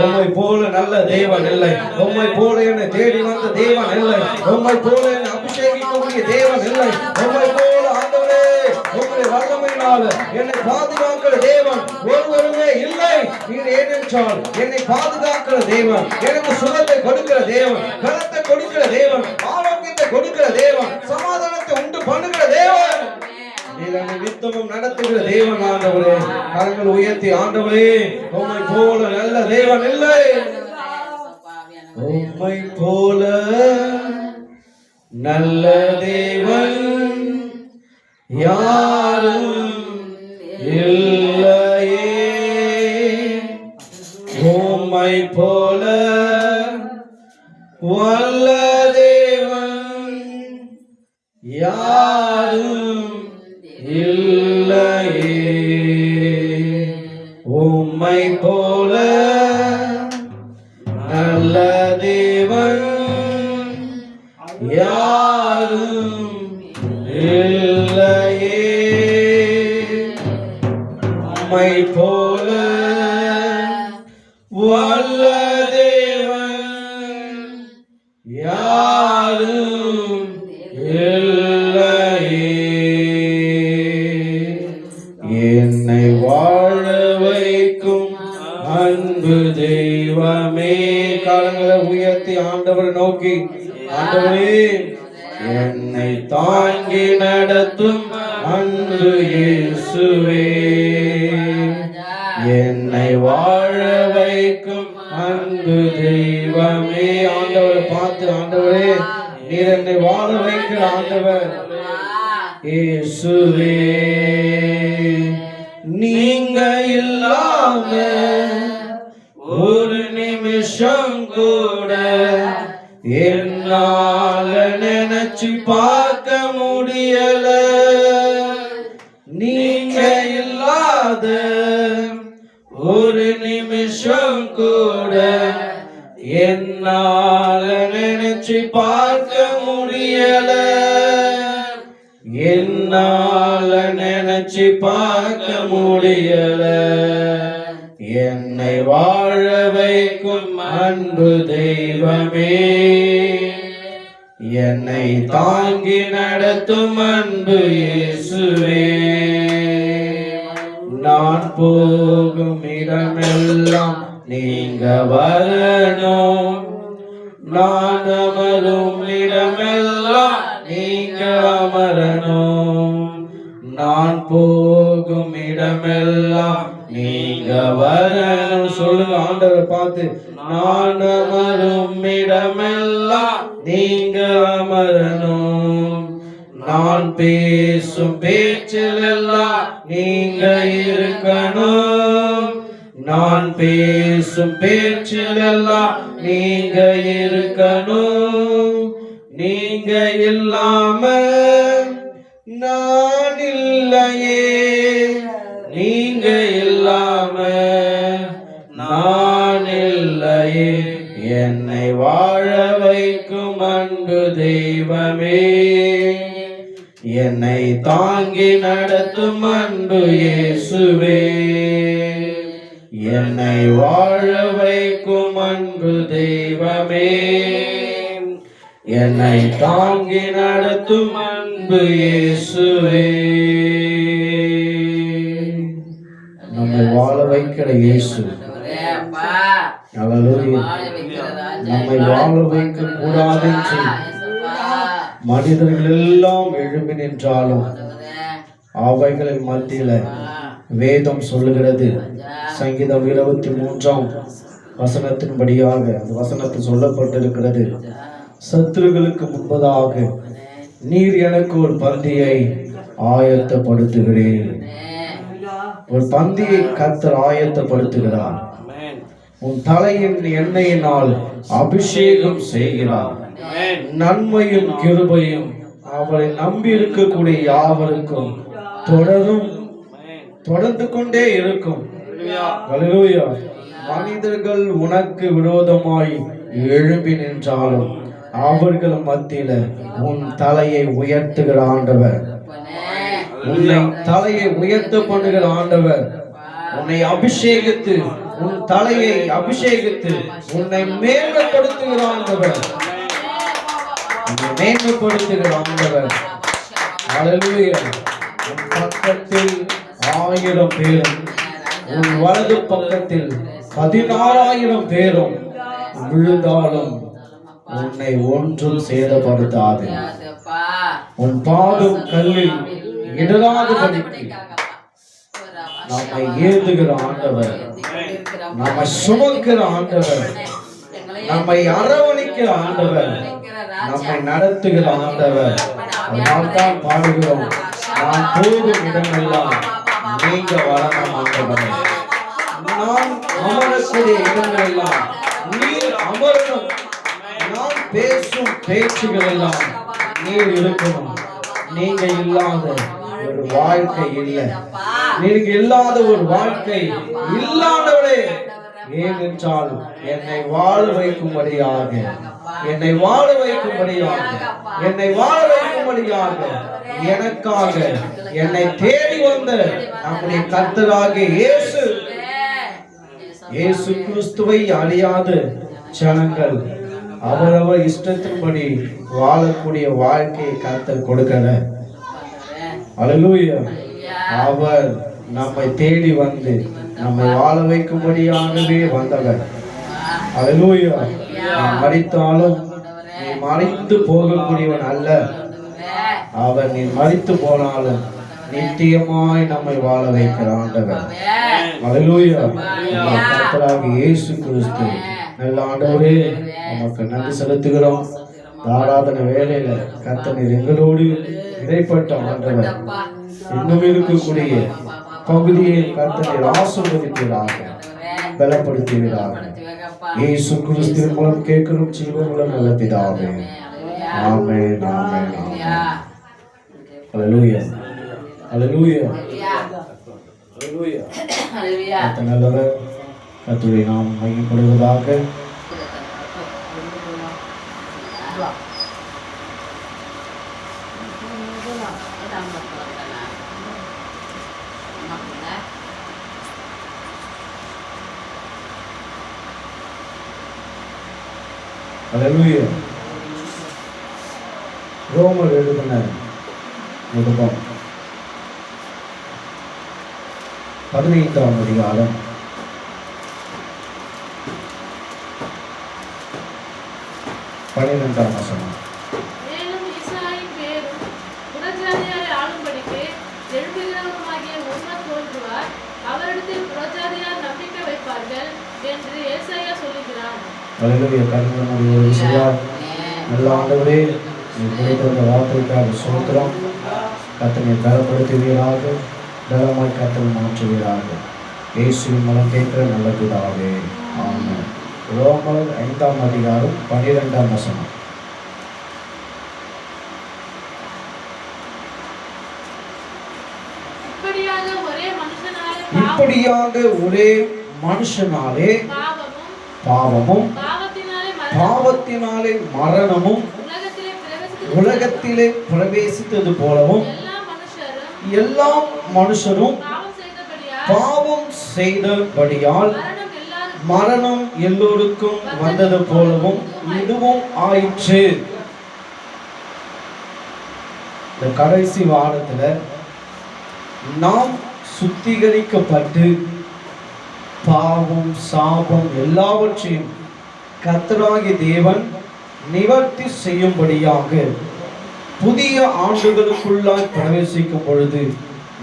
S1: உம்மை போல நல்ல தேவன் இல்லை, உம்மை போல என்னை தேடி வந்த தேவன் இல்லை, உம்மை போல என்னை அபிஷேகிக்கக்கூடிய தேவன் இல்லை, உம்மை போல ஆண்டவரே உம்முடைய வல்லமையினால என்னை பாதுகாக்கிற தேவன் ஒருவருமே இல்லை. நீர் ஏனென்றால் என்னை பாதுகாக்கிற தேவன், எனக்கு சுகத்தை கொடுக்கிற தேவன், பலத்தை கொடுக்கிற தேவன், ஆரோக்கியத்தை கொடுக்கிற தேவன், சமாதானத்தை உண்டு பண்ணுகிற தேவன், நித்தமும் நடத்துகிற தேவன் ஆண்டவரே. கரங்கள் உயர்த்தி ஆண்டவரே உம்மை போல நல்ல தேவன் இல்லை, உம்மை போல நல்ல தேவன் யாரும் இல்லையே, உம்மை போல வல்ல தேவன் யாரும் இல்லையே, உம்மை போல நல்ல தேவன் யாரும் இல்லையே, உம்மை போல வல்ல தேவன் யாரும் இல்லையே. என்னை வாழ வைக்கும் அன்பு தெய்வமே. கரங்களை உயர்த்தி ஆண்டவரை நோக்கி, ஆண்டவரே என்னை தாங்கி நடத்தும் அன்பு இயேசுவே, என்னை வாழ வைக்கும் அன்பு தெய்வமே. ஆண்டவரை பார்த்து, ஆண்டவரே நீர் என்னை வாழ வைக்கிற ஆண்டவர் இயேசுவே, நீங்க இல்லாம ஒரு நிமிஷம் கூட என்னால நினைச்சு பார்க்க முடியல, நீங்க இல்லாத ஒரு நிமிஷம் கூட என்னால நினைச்சு பார்க்க முடியல, என்னால நினைச்சு பார்க்க முடியல, என்னை வாழ வைக்கும் அன்பு தெய்வமே, என்னை தாங்கி நடத்தும் அன்பு இயேசுவே, நான் போகும் இடமெல்லாம் நீங்க வரணும், நான் அமரும் இடமெல்லாம் நீங்க அமரணும், நான் போகும் இடமெல்லாம் நீங்க வரணும். சொல்லுங்க ஆண்டவரை பார்த்து, நான் அமரும் இடமெல்லாம் நீங்க அமரணும், நான் பேசும் பேச்சில் எல்லாம் நீங்க இருக்கணும், நான் பேசும் பேச்சிலெல்லாம் நீங்க இருக்கணும். நீங்க இல்லாம நான் இல்லையே. நீங்க இல்லாம நான் இல்லையே. என்னை வாழ வைக்கும் அன்பு தெய்வமே, என்னை தாங்கி நடத்தும் அன்பு இயேசுவே, என்னை வாழ வைக்கும் அன்பு தெய்வமே, என்னை தாங்கி நடத்தும் அன்பு இயேசுவே. நம்மை வாழ வைக்கிற இயேசு. நம்மை வாழ வைக்க கூடாது மனிதர்கள் எல்லாம் எழும்பி நின்றாலும் அவைகளின் மத்தியில வேதம் சொல்லுகிறது. சங்கீதம் 23 வசனத்தின்படியாக அந்த வசனத்தில் சொல்லப்பட்டிருக்கிறது, சத்துருக்களுக்கு முன்பதாக நீர் எனக்கு ஒரு பந்தியை ஆயத்தப்படுத்துகிறேன். ஒரு பந்தியை கர்த்தர் ஆயத்தப்படுத்துகிறார். உன் தலையின் எண்ணெயினால் அபிஷேகம் செய்கிறார். நன்மையும் கிருபையும் அவரை நம்பி இருக்கக்கூடிய யாவருக்கும் தொடர்ந்து கொண்டே இருக்கும். அல்லேலூயா. மனிதர்கள் உனக்கு விரோதமாய் எழும்பி நின்றாலும் அவர்கள் மத்தியில உன் தலையை உயர்த்துகிற ஆண்டவர், உன்னை தலையை உயர்த்த பண்ணுகிற ஆண்டவர், உன்னை அபிஷேகித்து உன் தலையை அபிஷேகித்து உன்னை மேன்மைப்படுத்துகிற ஆண்டவர், உன்னை மேன்மைப்படுத்துகிற ஆண்டவர். அல்லேலூயா. உன் பக்கத்தில் 1000 பேரும் உன் வலது பக்கத்தில் 16,000 பேரும் விழுந்தாலும் உன்னை ஒன்றும் சேதப்படுத்தாது. உன் பாதம் கல்லில் இடராதபடிக்கு நம்மை ஏந்துகிற ஆண்டவர், நம்மை சுமக்கிற ஆண்டவர், நம்மை அரவணைக்கிற ஆண்டவர், நம்மை நடத்துகிற ஆண்டவர். அதனால்தான் பாடுகிறோம், நான் போகும் இடமெல்லாம் நீங்க வரணும் ஆண்டவரே. நான் அமரக்கூடிய இடங்களெல்லாம் நீர் அமரணும். நான் பேசும் பேச்சுகள் எல்லாம் நீர் இருக்கணும். நீங்க இல்லாத ஒரு வாழ்க்கை இல்லை. நீங்க இல்லாத ஒரு வாழ்க்கை இல்லாதவளே. ஏனென்றால் என்னை வாழ வைக்கும்படியாக, என்னை வாழ வைக்கும்படியாக, என்னை வாழ வைக்கும்படியாக எனக்காக என்னை தேடி வந்த நம்முடைய கர்த்தராகிய இயேசு கிறிஸ்துவை அறியாத ஜனங்கள் அவரவர் இஷ்டத்தின்படி வாழக்கூடிய வாழ்க்கையை கர்த்தர் கொடுக்கல. அல்லேலூயா. அவர் நம்மை தேடி வந்து நம்மை வாழ வைக்கும்படியாகவே வந்தவர். அல்லேலூயா. மரித்தாலும் நீ மறைந்து போகக்கூடியவன் அல்ல. அவர் நீ மரித்து போனாலும் நித்தியமாய் நம்மை வாழ வைக்கிற ஆண்டவர். அல்லேலூயா. கர்த்தராகிய இயேசு கிறிஸ்து நல்ல ஆண்டவரே, நமக்கு நன்றி செலுத்துகிறோம். ஆராதனை வேலையில கர்த்தர் எங்களோடு இடைப்பட்ட ஆண்டவர். இன்னும் இருக்கக்கூடிய பகுதியை கர்த்தர் ஆசீர்வதிப்பீராக, பலப்படுத்துவீராக. இயேசு கிறிஸ்துவின் மூலம் கேட்கிறோம் ஜீவனுள்ள நல்ல பிதாவே. ஆமென், ஆமென், ஆமென். அல்லேலூயா, அல்லேலூயா, அல்லேலூயா. கர்த்தர் நல்லவர். கர்த்தரை நாம் மகிமைப்படுவதாக. அல்லேலூயா. ரோமர் எழுதின நிருபம் 15ஆம் அதிகாரம் 12ஆம் வசனம்.
S2: மேலும் ஈசாயின் பேரும் புறஜாதியாரை ஆளும்படிக்கு எழுப்புகிறவருமாகிய ஒருவர் தோன்றுவார், அவரிடத்தில் புறஜாதியார் நம்பிக்கை வைப்பார்கள் என்று ஏசாயா சொல்லுகிறார்.
S1: அல்லேலூயா. கர்த்தருடைய ஒரு விஷயம் நல்ல ஆண்டவரே, நீ கொடுத்த அந்த வார்த்தைக்காக ஸ்தோத்திரம். கர்த்தரை பலப்படுத்துவீராக, பலமாய் கர்த்தரை மாற்றுவீராக. இயேசுவின் மூலம் கேட்கிற நல்ல பிதாவே, ஆமென். ரோமர் 5ஆம் அதிகாரம் 12ஆம் வசனம். இப்படியாக ஒரே மனுஷனாலே பாவமும் பாவத்தினாலே மரணமும் உலகத்திலே பிரவேசித்தது போலவும் எல்லா மனுஷரும் பாவம் செய்தபடியால் மரணம் எல்லோருக்கும் வந்தது போலவும் இதுவும் ஆயிற்று. இந்த கடைசி வாரத்துல நாம் சுத்திகரிக்கப்பட்டு பாவம் சாபம் எல்லாவற்றையும் கர்த்தராகிய தேவன் நிவர்த்தி செய்யும்படியாக புதிய ஆண்டுகளுக்குள்ளாய் பிரவேசிக்கும் பொழுது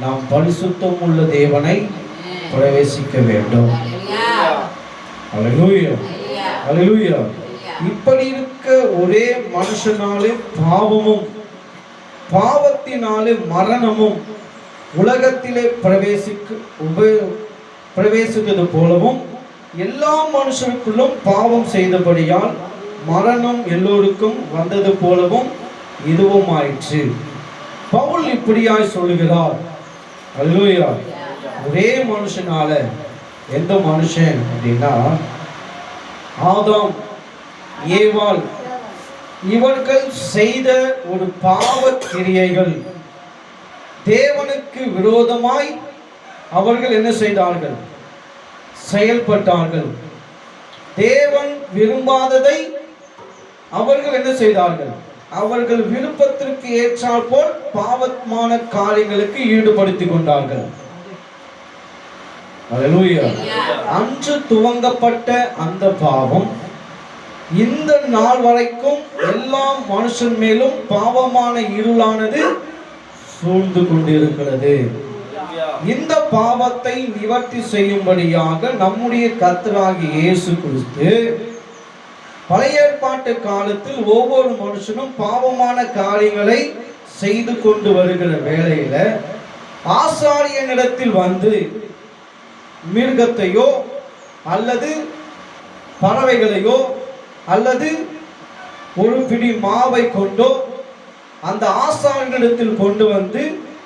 S1: நாம் பரிசுத்தம் உள்ள தேவனை பிரவேசிக்க வேண்டும். அல்லேலூயா, அல்லேலூயா. இப்படி இருக்க ஒரே மனுஷனாலே பாவமும் பாவத்தினாலே மரணமும் உலகத்திலே பிரவேசித்தது போலவும் எல்லா மனுஷருக்குள்ளும் பாவம் செய்தபடியால் மரணம் எல்லோருக்கும் வந்தது போலவும் இதுவும் ஆயிற்று. பவுல் இப்படியாய் சொல்லுகிறார். அல்லேலூயா. ஒரே மனுஷனால, எந்த மனுஷன் அப்படின்னா ஆதாம் ஏவாள் இவர்கள் செய்த ஒரு பாவ கிரியைகள், தேவனுக்கு விரோதமாய் அவர்கள் என்ன செய்தார்கள்? செயல்பட்டார்கள். தேவன் விரும்பாததை அவர்கள் என்ன செய்தார்கள்? அவர்கள் விருப்பத்திற்கு ஏற்றால் போல் பாவமான காரியங்களுக்கு ஈடுபடுத்திக் கொண்டார்கள். அல்லேலூயா. அன்று துவங்கப்பட்ட அந்த பாவம் இந்த நாள் வரைக்கும் எல்லா மனுஷன் மேலும் பாவமான இருளானது சூழ்ந்து கொண்டிருக்கிறது. இந்த பாவத்தை நிவர்த்தி செய்யும்படியாக நம்முடைய கர்த்தராகிய இயேசு கிறிஸ்து பழைய ஏற்பாட்டு காலத்தில் ஒவ்வொரு மனுஷனும் பாவமான காரியங்களை செய்து கொண்டு வருகிற வேளையில ஆசாரியனிடத்தில் வந்து மிருகத்தையோ அல்லது பறவைகளையோ அல்லது ஒரு பிடி மாவை கொண்டோ அந்த ஆசாரியனிடத்தில் கொண்டு வந்து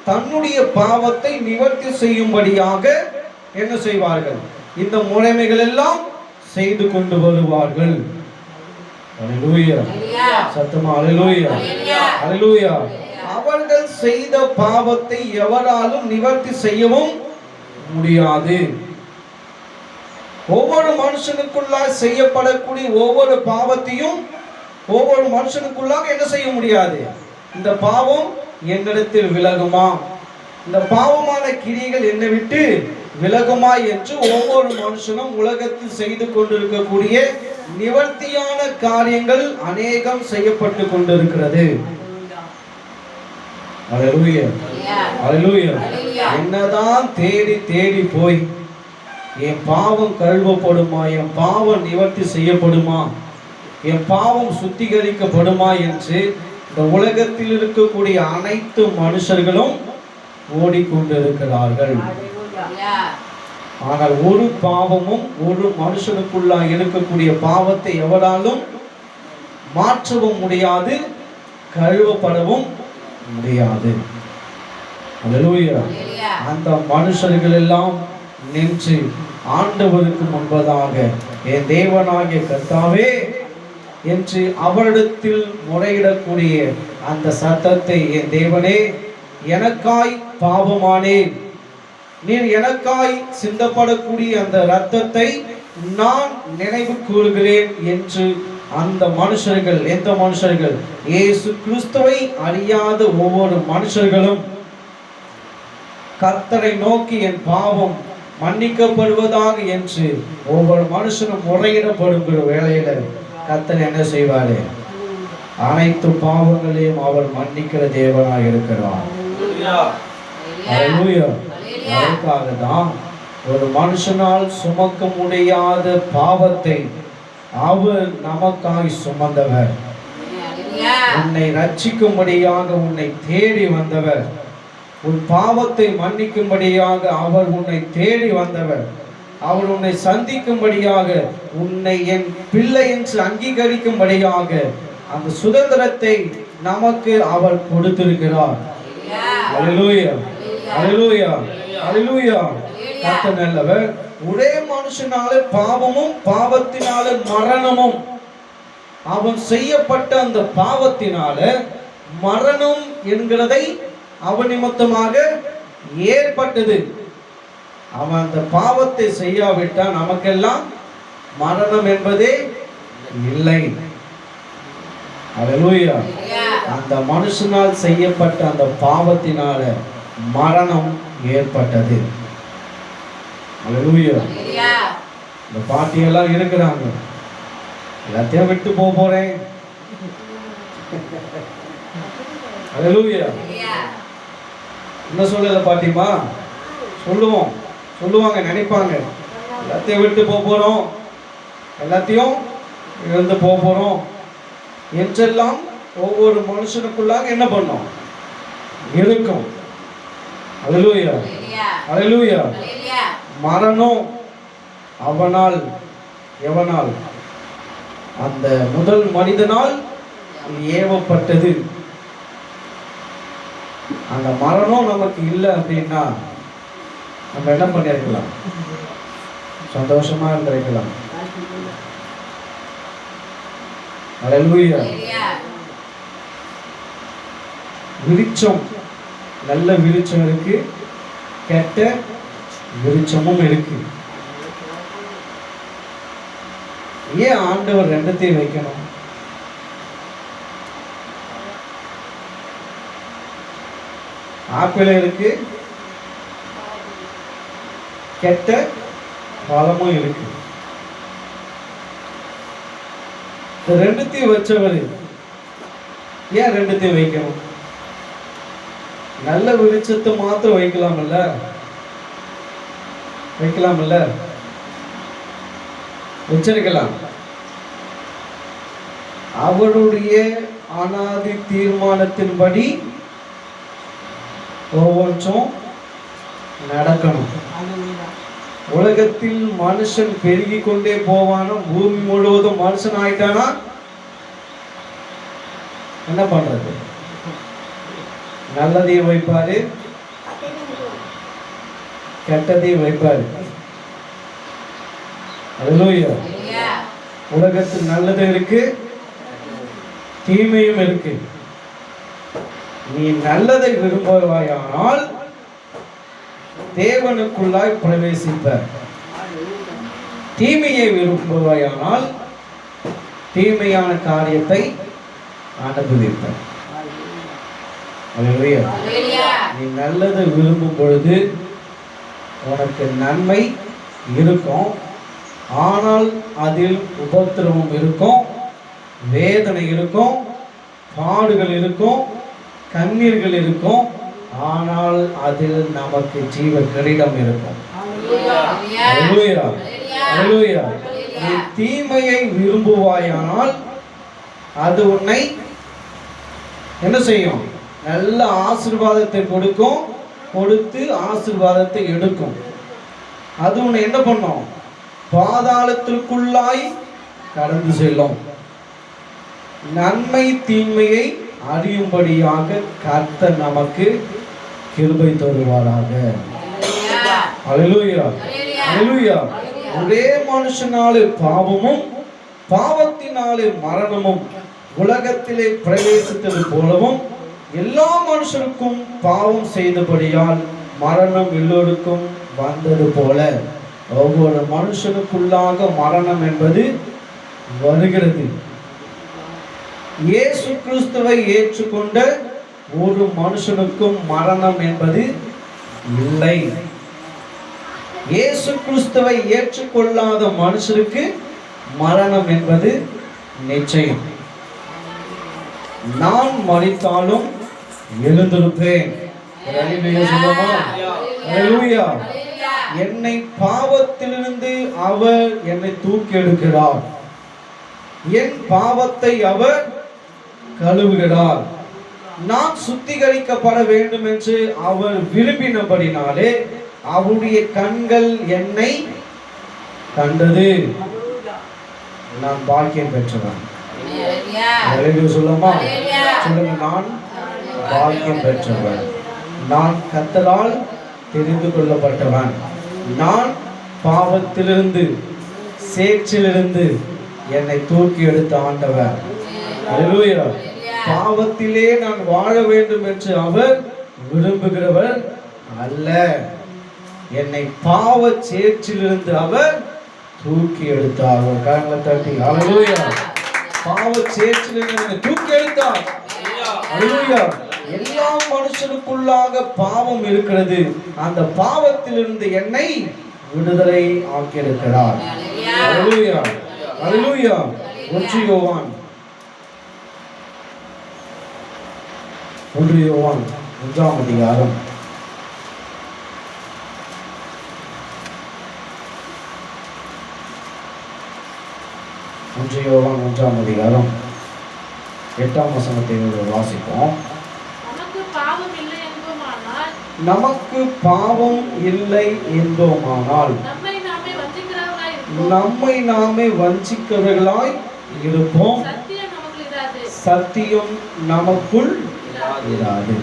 S1: தன்னுடைய பாவத்தை நிவர்த்தி செய்யும்படியாக என்ன செய்வார்கள்? இந்த முறைமைகள் எல்லாம் செய்து கொண்டு வருவார்கள். அல்லேலூயா. சத்தமா அல்லேலூயா, அல்லேலூயா. அவர்கள் செய்த பாவத்தை எவராலும் நிவர்த்தி செய்யவும் முடியாது. ஒவ்வொரு மனுஷனுக்குள்ளாக செய்யப்படக்கூடிய ஒவ்வொரு பாவத்தையும் ஒவ்வொரு மனுஷனுக்குள்ளாக என்ன செய்ய முடியாது? இந்த பாவம் என்னிடத்தில் விலகுமா, இந்த பாவமான கிரியைகள் என்னை விட்டு விலகுமா என்று ஒவ்வொரு மனுஷனும் உலகத்தில் செய்து கொண்டிருக்கக்கூடிய நிவர்த்தியான காரியங்கள் அநேகம் செய்யப்பட்டு கொண்டிருக்கிறது. அல்லேலூயா, அல்லேலூயா. என்னதான் தேடி தேடி போய் என் பாவம் கழுவப்படுமா, என் பாவம் நிவர்த்தி செய்யப்படுமா, என் பாவம் சுத்திகரிக்கப்படுமா என்று இந்த உலகத்தில் இருக்கக்கூடிய அனைத்து மனுஷர்களும் ஓடிக்கொண்டிருக்கிறார்கள். ஆனால் ஒரு பாவமும் ஒரு மனுஷனுக்குள்ளாக இருக்கக்கூடிய பாவத்தை எவராலும் மாற்றவும் முடியாது, கழுவப்படவும் முடியாது. அல்லேலூயா. அந்த மனுஷர்கள் எல்லாம் நின்று ஆண்டவருக்கு முன்பதாக என் தேவனாகிய கர்த்தாவே என்று அவரிடத்தில் முறையிடக்கூடிய அந்த சத்தத்தை, என் தேவனே எனக்காய் பாவமானேன், நீர் எனக்காய் சிந்தப்படக்கூடிய அந்த இரத்தத்தை நான் நினைவு கூறுகிறேன் என்று அந்த மனுஷர்கள், எந்த மனுஷர்கள்? இயேசு கிறிஸ்துவை அறியாத ஒவ்வொரு மனுஷர்களும் கர்த்தரை நோக்கி என் பாவம் மன்னிக்கப்படுவதாக என்று ஒவ்வொரு மனுஷனும் முறையிடப்படுகிற வேளையில கர்த்தர் என்ன செய்வாரு? அனைத்து பாவங்களையும் அவர் மன்னிக்கிற தேவனாக இருக்கிறார். அல்லேலூயா. அதற்காக தான் ஒரு மனுஷனால் சுமக்க முடியாத பாவத்தை அவர் நமக்காய் சுமந்தவர். உன்னை ரட்சிக்கும்படியாக உன்னை தேடி வந்தவர். உன் பாவத்தை மன்னிக்கும்படியாக அவர் உன்னை தேடி வந்தவர். அவர் உன்னை சந்திக்கும்படியாக, உன்னை என் பிள்ளை என்று அங்கீகரிக்கும்படியாக அந்த சுதந்திரத்தை நமக்கு அவர் கொடுத்திருக்கிறார். அல்லேலூயா, அல்லேலூயா, அல்லேலூயா. கர்த்தர் நல்லவர். ஒரே மனுஷனால பாவமும் பாவத்தினால மரணமும், அவன் செய்யப்பட்ட அந்த பாவத்தினால மரணம் என்கிறதை அவன் நிமித்தமாக ஏற்பட்டது. அவன் அந்த பாவத்தை செய்யாவிட்டால் நமக்கெல்லாம் மரணம் என்பதே இல்லை. அல்லேலூயா. அந்த மனுஷனால் செய்யப்பட்ட அந்த பாவத்தினால மரணம் ஏற்பட்டது. அல்லேலூயா. இந்த பாட்டியெல்லாம் இருக்கிறாங்க, எல்லாத்தையும் விட்டு போறேன். அல்லேலூயா. என்ன சொல்லல பாட்டிமா, சொல்லுவாங்க, நினைப்பாங்க, எல்லாத்தையும் விட்டு போறோம், எல்லாத்தையும் இழந்து போறோம் என்றெல்லாம் ஒவ்வொரு மனுஷனுக்குள்ளாக என்ன பண்ணோம் இருக்கும். அல்லேலூயா, அல்லேலூயா. மரணம் அவனால், எவனால்? அந்த முதல் மனிதனால் ஏவப்பட்டது. அந்த மரணம் நமக்கு இல்லை அப்படின்னா நம்ம என்ன பண்ணிருக்கலாம்? சந்தோஷமா இருந்திருக்கலாம். அல்லேலூயா. விருட்சம், நல்ல விருட்சம் இருக்கு, கெட்ட விருட்சமும் இருக்கு. ஏன் ஆண்டவர் ரெண்டத்தையும் வைக்கணும்? ஆப்பிள் இருக்கு, கெட்ட பழமும் இருக்கு. ரெண்டுத்தையும் வச்சவர் ஏன் ரெண்டுத்தையும் வைக்கணும்? நல்ல விருட்சத்தை மாத்திரம் வைக்கலாம்ல, வச்சிருக்கலாம். அவருடைய அனாதி தீர்மானத்தின்படி ஒவ்வொன்றும் நடக்கணும். உலகத்தில் மனுஷன் பெருகி கொண்டே போவானோ, பூமி முழுவதும் மனுஷன் ஆயிட்டானா என்ன பண்றது? நல்லதையும் வைப்பாரு, கெட்டதையும் வைப்பாரு. அல்லேலூயா. உலகத்தில் நல்லது இருக்கு, தீமையும் இருக்கு. நீ நல்லதை விரும்புவாயானால் தேவனுக்குள்ளாய் பிரவேசிப்ப, தீமையை விரும்புவாயானால் தீமையான காரியத்தை அனுபவிப்ப. அல்லேலூயா. நீ நல்லதை விரும்பும் பொழுது உனக்கு நன்மை இருக்கும், ஆனால் அதில் உபத்திரவம் இருக்கும், வேதனை இருக்கும், பாடுகள் இருக்கும், கண்ணீர்கள் இருக்கும், ஆனால் அதில் நமக்கு ஜீவ கிரீடம் இருக்கும். அல்லேலூயா, அல்லேலூயா. நீ தீமையை விரும்புவாயானால் அது உன்னை என்ன செய்யும்? நல்ல ஆசீர்வாதத்தை கொடுக்கும், கொடுத்து ஆசீர்வாதத்தை எடுக்கும். அது உன்னை என்ன பண்ணும்? பாதாளத்திற்குள்ளாய் கடந்து செல்லும். நன்மை தீமையை அறியும்படியாக கர்த்தர் நமக்கு கிருபை தருவாராக. அல்லேலூயா, அல்லேலூயா. ஒரே மனுஷனாலே பாவமும் பாவத்தினாலே மரணமும் உலகத்திலே பிரவேசித்தது போலவும், எல்லா மனுஷருக்கும் பாவம் செய்தபடியால் மரணம் எல்லோருக்கும் வந்தது போல ஒவ்வொரு மனுஷனுக்குள்ளாக மரணம் என்பது வருகிறது. இயேசு கிறிஸ்துவை ஏற்றுக்கொண்ட ஒரு மனுஷனுக்கும் மரணம் என்பது இல்லை. இயேசு கிறிஸ்துவை ஏற்றுக்கொள்ளாத மனுஷனுக்கு மரணம் என்பது நிச்சயம். நான் மரித்தாலும் எழுந்திருப்பேன். என்னை பாவத்திலிருந்து அவர் என்னை தூக்கி எடுக்கிறார், என் பாவத்தை அவர் கழுவுகிறார். நான் சுத்திகரிக்கப்பட வேண்டும் என்று அவர் விரும்பினபடினாலே அவருடைய கண்கள் என்னை கண்டது. நான் பாக்கியம் பெற்றவன். சொல்லுமா, சொல்லுங்க, நான் பாக்கியம் பெற்றவன், நான் கர்த்தரால் தெரிந்து கொள்ளப்பட்டவன், நான் பாவத்திலிருந்து சேற்றிலிருந்து என்னை தூக்கி எடுத்த ஆண்டவர். அல்லேலூயா. பாவத்திலே நான் வாழ வேண்டும் என்று அவர் விரும்புகிறவர் அல்ல. என்னை பாவ சேற்றிலிருந்து அவர் தூக்கி எடுத்தார். கரங்களை தட்டி அல்லேலூயா. பாவ சேற்றிலிருந்து என்னை தூக்கி எடுத்தார். அல்லேலூயா. எல்லா மனுஷனுக்குள்ளாக பாவம் இருக்கிறது. அந்த பாவத்திலிருந்து என்னை விடுதலை ஆக்கியிருக்கிறார். அல்லேலூயா. அல்லேலூயா. 1 யோவான் 1ஆம் அதிகாரம் 1ஆம் அதிகாரம் 8ஆம் வசனத்தை வாசிப்போம். நமக்கு பாவம் இல்லை என்போமானால் நம்மை நாமே வஞ்சிக்கிறவர்களாய் இருப்போம், சத்தியம் நமக்குள் இராது.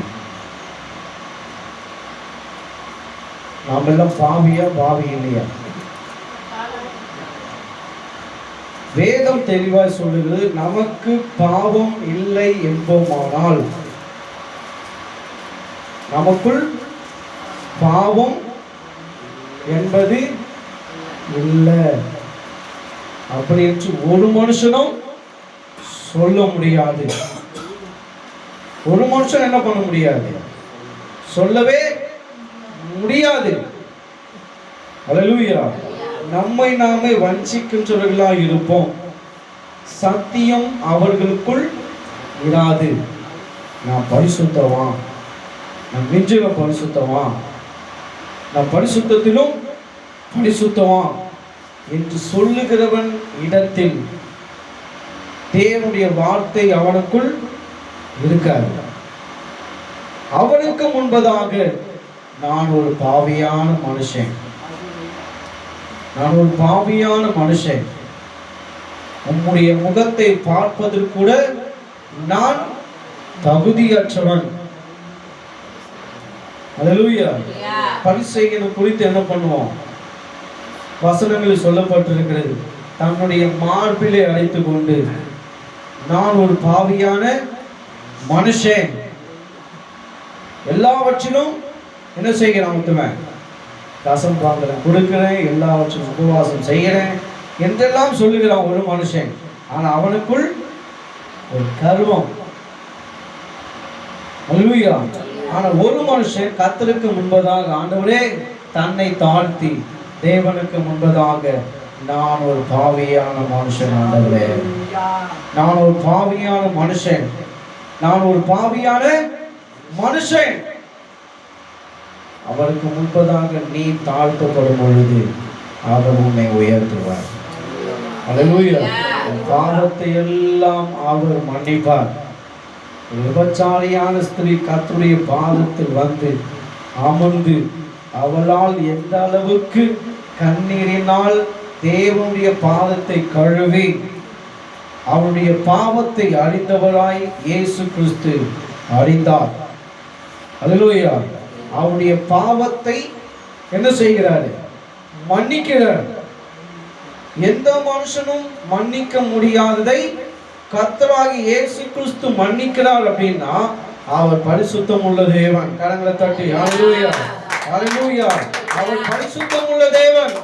S1: நாம் எல்லாம் பாவியா பாவி இல்லையா? வேதம் தெளிவாய் சொல்லுகிறது, நமக்கு பாவம் இல்லை என்போமானால் நமக்குள் பாவம் என்பது இல்லை. அப்படி என்று ஒரு மனுஷனும் சொல்ல முடியாது. ஒரு மனுஷன் என்ன பண்ண முடியாது? சொல்லவே முடியாது. அல்லேலூயா. நம்மை நாமே வஞ்சிக்கின்றவர்களாய் இருப்போம், சத்தியம் அவர்களுக்குள் இராது. நான் பரிசுத்தவான், நான் நெஞ்சில பரிசுத்தவான், நான் பரிசுத்தத்திலும் பரிசுத்தவான் என்று சொல்லுகிறவன் இடத்தில் தேவனுடைய வார்த்தை அவனுக்குள் இருக்காது. அவனுக்கு முன்பதாக நான் ஒரு பாவியான மனுஷன், நான் ஒரு பாவியான மனுஷன், உம்முடைய முகத்தை பார்ப்பதற்கு கூட நான் தகுதியற்றவன். அல்லேலூயா. பரிசேயனை குறித்து என்ன பண்ணுவோம்? வசனங்களில் சொல்லப்பட்டிருக்கிறது, தன்னுடைய மார்பிலே அழைத்துக் கொண்டு நான் ஒரு பாவியான மனுஷன், எல்லாவற்றிலும் என்ன செய்கிறேன்? முத்துவேன், தசம் பாகங்களை கொடுக்கிறேன், எல்லாவற்றிலும் உபவாசம் செய்கிறேன் என்றெல்லாம் சொல்லுகிறான் ஒரு மனுஷன். ஆனா அவனுக்குள் ஒரு கர்வம். அல்லேலூயா. ஆனா ஒரு மனுஷன் கர்த்தருக்கு முன்பதாக, ஆண்டவரே, தன்னை தாழ்த்தி தேவனுக்கு முன்பதாக, நான் ஒரு பாவியான மனுஷன், ஆண்டவரே, நான் ஒரு பாவியான மனுஷன், நான் ஒரு பாவியான மனுஷன். அவருக்கு முன்பதாக நீ தாழ்த்தப்படும் பொழுது அவர் உன்னை உயர்த்துவார். அல்லேலூயா. பாவத்தை எல்லாம் அவர் மன்னிப்பார். விபச்சாரியான ஸ்திரீ கர்த்தருடைய பாதத்தில் வந்து அமர்ந்து அவளால் எந்த அளவுக்கு கண்ணீரினால் தேவனுடைய பாதத்தை கழுவி அவருடைய பாவத்தை அறிந்தவராய் இயேசு கிறிஸ்து அறிந்தார். அல்லேலூயா. அவருடைய பாவத்தை என்ன செய்கிறார்? மன்னிக்கிறார். எந்த மனுஷனும் மன்னிக்க முடியாததை கர்த்தராகிய இயேசு கிறிஸ்து மன்னிக்கிறார். அப்படின்னா அவர் பரிசுத்தம் உள்ள தேவன். கரங்களை தட்டி அல்லேலூயா, அல்லேலூயா. அவர் பரிசுத்தம் உள்ள தேவன்.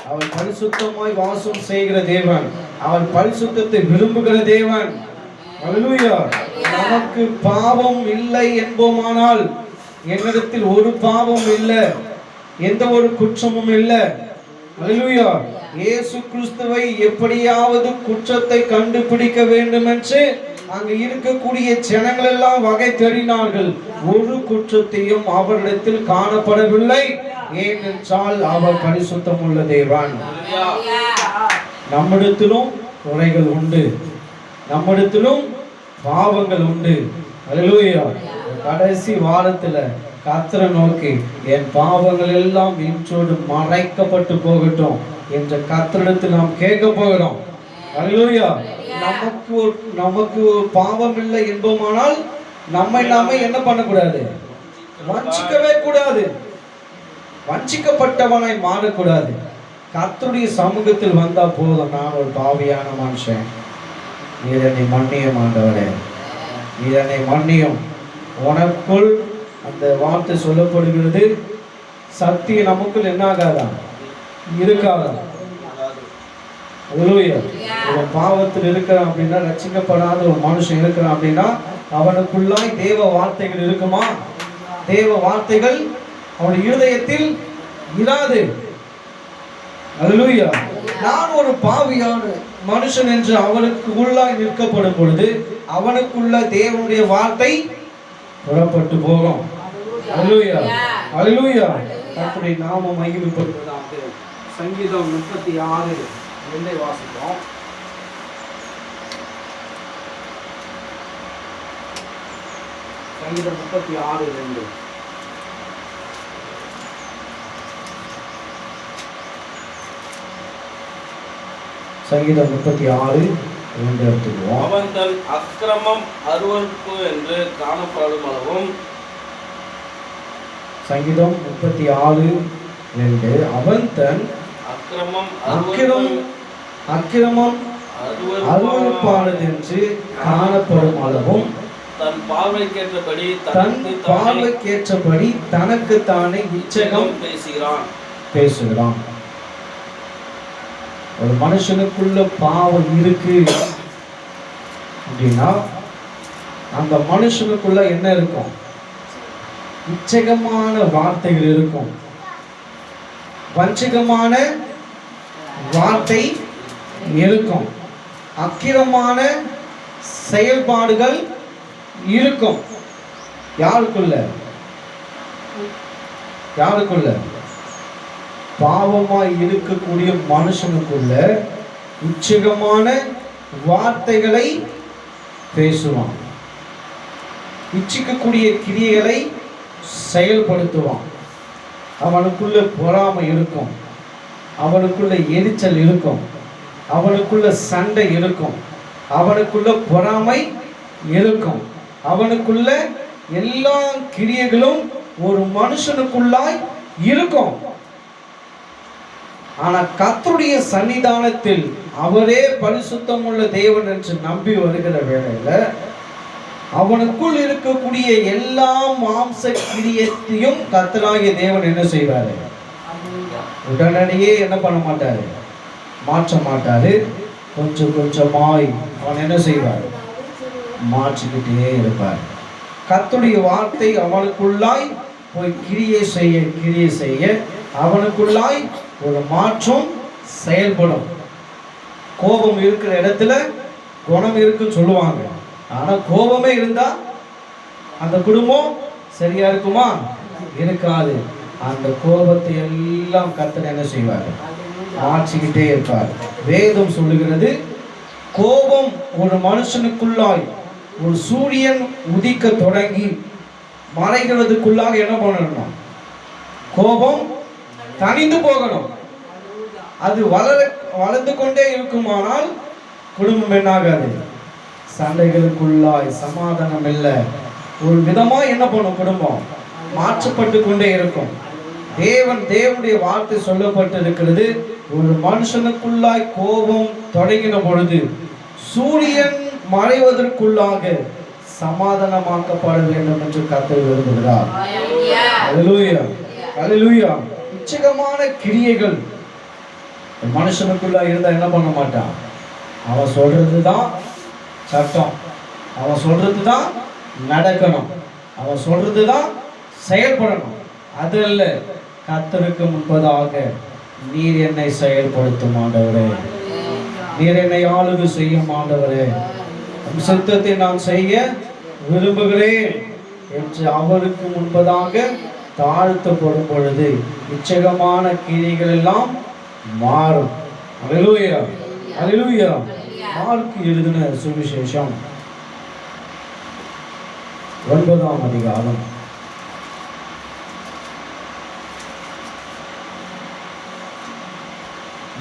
S1: அவர் பரிசுத்தமாய் வாசம் செய்கிற தேவன். அவர் பரிசுத்தத்தை விரும்புகிற தேவன். அல்லேலூயா. நமக்கு பாவம் இல்லை என்போமானால், என்னிடத்தில் ஒரு பாவம் இல்லை, எந்த ஒரு குற்றமும் இல்லை. அல்லேலூயா. இயேசு கிறிஸ்துவை எப்படியாவது குற்றத்தை கண்டுபிடிக்க வேண்டும் என்று அங்கு இருக்கக்கூடிய ஜனங்கள் எல்லாம் வகை தேடினார்கள். ஒரு குற்றத்தையும் அவரிடத்தில் காணப்படவில்லை. ஏனென்றால் அவர் பரிசுத்தம் உள்ள தேவன். நம்மிடத்திலும் குறைகள் உண்டு, நம்மிடத்திலும் பாவங்கள் உண்டு. அல்லேலூயா. கடைசி வாரத்துல கர்த்தரை நோக்கி என் பாவங்கள் எல்லாம் இன்றோடு மறைக்கப்பட்டு போகட்டும் என்ற கர்த்தரிடத்தில் நாம் கேட்க போகிறோம். அல்லேலூயா. நமக்கு பாவம் இல்லை என்போமானால் நம்மை நாமே என்ன பண்ணக்கூடாது? வஞ்சிக்கவே கூடாது. வஞ்சிக்கப்பட்டவனாய் மாறக்கூடாது. கர்த்தருடைய சமூகத்தில் வந்தா போதும், நான் ஒரு பாவியான மனுஷன், நீர் என்னை மன்னியும் ஆண்டவரே, நீர் என்னை மன்னியும். உனக்குள் அந்த வார்த்தை சொல்லப்படுகிறது, சக்தி நமக்குள் என்ன ஆகாதா? இருக்காதா? பாவத்தில் இருக்கிறான் அப்படின்னா, ரட்சிக்கப்படாத ஒரு மனுஷன் இருக்கிறான் அப்படின்னா அவனுக்குள்ளாய் தேவ வார்த்தைகள் இருக்குமா? தேவ வார்த்தைகள் அவனுடைய இருதயத்தில் இராது. அல்லேலூயா. நான் ஒரு பாவியான மனுஷன் என்று அவனுக்கு உள்ளாய் நிற்கப்படும் பொழுது அவனுக்குள்ள தேவனுடைய வார்த்தை புறப்பட்டு போகும். அல்லேலூயா. அல்லேலூயா. கர்த்தருடைய நாமம் மகிமைப்படுவதாக. சங்கீதம் 36 2 வாசிப்போம். சங்கீதம் 36 2. சங்கீதம் 36 2 எடுத்துக்குவோம்.
S3: அவன் தன் அக்கிரமம் அருவருப்பு என்று காணப்படும் அளவும்.
S1: சங்கீதம் 36 2. அவன் தன் அக்கிரமம் அருவருப்பானது என்று காணப்படும் அளவும்
S3: தன்
S1: பார்வைக்கேற்றபடி தனக்கு தானே இச்சகம் பேசுகிறான். ஒரு மனுஷனுக்குள்ள பாவம் இருக்கு அப்படின்னா அந்த மனுஷனுக்குள்ள என்ன இருக்கும்? இச்சகமான வார்த்தைகள் இருக்கும், வஞ்சகமான வார்த்தை இருக்கும், அக்கிரமான செயல்பாடுகள் இருக்கும். யாருக்குள்ள? பாவமாய் இருக்கக்கூடிய மனுஷனுக்குள்ள இச்சகமான வார்த்தைகளை பேசுவான், இச்சிக்கக்கூடிய கிரியைகளை செயல்படுத்துவான். அவனுக்குள்ள பொறாமை இருக்கும், அவனுக்குள்ள எரிச்சல் இருக்கும், அவனுக்குள்ள சண்டை இருக்கும், அவனுக்குள்ள பொறாமை இருக்கும், அவனுக்குள்ள எல்லா கிரியைகளும் ஒரு மனுஷனுக்குள்ளாய் இருக்கும். ஆனா கர்த்தருடைய சன்னிதானத்தில் அவரே பரிசுத்தம் உள்ள தேவன் என்று நம்பி வருகிற வேளையில அவனுக்குள் இருக்கக்கூடிய எல்லா மாம்ச கிரியத்தையும் கர்த்தராகிய தேவன் என்ன செய்வாரு? உடனடியே என்ன பண்ண மாட்டாரு? மாற்ற மாட்டாரு. கொஞ்சம் கொஞ்சமாய் அவன் என்ன செய்வார்? மாற்றிக்கிட்டே இருப்பார். கர்த்தருடைய வார்த்தை அவனுக்குள்ளாய் போய் கிரியை செய்ய அவனுக்குள்ளாய் ஒரு மாற்றம் செயல்படும். கோபம் இருக்கிற இடத்துல குணம் இருக்குன்னு சொல்லுவாங்க. ஆனா கோபமே இருந்தா அந்த குடும்பம் சரியா இருக்குமா? இருக்காது. அந்த கோபத்தை எல்லாம் கர்த்தர் என்ன செய்வார்? மாற்றிக்கிட்டே இருப்பார். வேதம் சொல்லுகிறது, கோபம் ஒரு மனுஷனுக்குள்ளாய் ஒரு சூரியன் உதிக்க தொடங்கி மறைகிறதுக்குள்ளாக என்ன பண்ணணும்? கோபம் தனிந்து போகணும். அது வளர்ந்து கொண்டே இருக்குமானால் குடும்பம் என்னாகாது? சண்டைகளுக்குள்ளாய் சமாதானம் இல்லை. ஒரு விதமா என்ன பண்ணும்? குடும்பம் மாற்றப்பட்டு கொண்டே இருக்கும். தேவனுடைய வார்த்தை சொல்லப்பட்டு இருக்கிறது, ஒரு மனுஷனுக்குள்ளாய் கோபம் தொடங்கின பொழுது சூரியன் மறைவதற்குள்ளாக சமாதானமாக்கப்பட வேண்டும் என்று கர்த்தர் விரும்புகிறார். அல்லேலூயா, அல்லேலூயா. இச்சகமான கிரியைகள் மனுஷனுக்குள்ள இருந்தா என்ன பண்ண மாட்டான்? அவன் சொல்றதுதான் சட்டம், அவன் சொல்றதுதான் நடக்கணும், அவன் சொல்றதுதான் செயல்படணும். அது அல்ல, கர்த்தருக்கு முன்பதாக நீர் என்னை செயல்படுத்தும் ஆண்டவரே, நீர் என்னை ஆளுகை செய்யும் ஆண்டவரே, சித்தத்தை நான் செய்ய விரும்புகிறேன் என்று அவருக்கு முன்பதாக தாழ்த்தப்படும் பொழுது இச்சகமான கிரியைகள் எல்லாம் மாறும். அல்லேலூயா, அல்லேலூயா. மார்க்கு எழுதின சுவிசேஷம் 9ஆம் அதிகாரம்.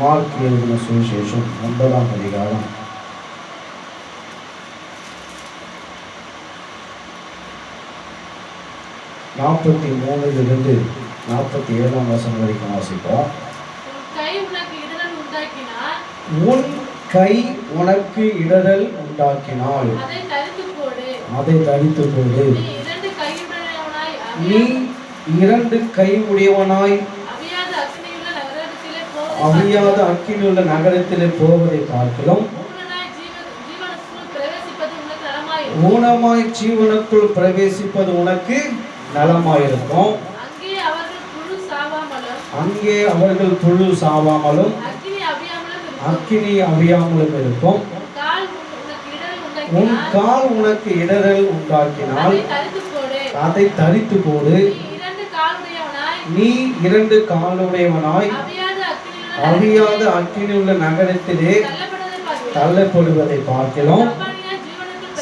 S1: மார்க் எழுதின சுவிசேஷம் 9ஆம் அதிகாரம் 43 47 வசனம் வரைக்கும் வாசிப்போம். உன் கை உனக்கு இடறல் உண்டாக்கினால் அதை தரித்து போடு. நீ 2 கை உடையவனாய் அவியாத அக்கினியுள்ள நகரத்திலே போவதை பார்க்கலாம். ஊனமாய் ஜீவனுக்குள் பிரவேசிப்பது உனக்கு நலமாயிருக்கும். அங்கே அவர்கள் புழு சாவாமலும் அக்கினி அவியாமலும் இருக்கும். உன் கால் உனக்கு இடறல் உண்டாக்கினால் அதை தரித்து போடு. நீ 2 காலுடையவனாய் அவியாத அக்கினியுள்ள நகரத்திலே தள்ளப்படுவதை பார்க்கலாம்.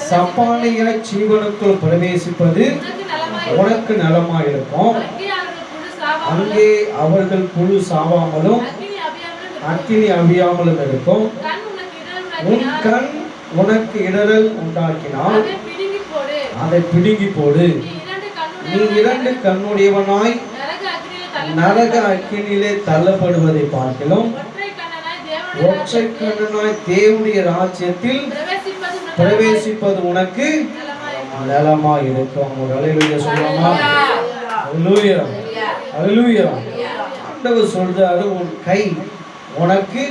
S1: சப்பானியாய் ஜீவனுக்குள் பிரவேசிப்பது உனக்கு நலமாயிருக்கும். அங்கே அவர்கள் புழு சாவாமலும் அக்கினி அவியாமலும் இருக்கும். உன் கண் உனக்கு இடறல் உண்டாக்கினால் அதை பிடுங்கி போடு. நீ 2 கண்ணுடையவனாய் நரக அக்கினியிலே தள்ளப்படுவதை பார்க்கலாம். ஒற்றை கண்ணனாய் தேவனுடைய ராஜ்யத்தில் பிரவேசிப்பது உனக்கு நலமாய் இருக்கும். அல்லேலூயா சொல்லலாமா? அல்லேலூயா, அல்லேலூயா. ஆண்டவர் சொல்றாரு, உன் கை உனக்கு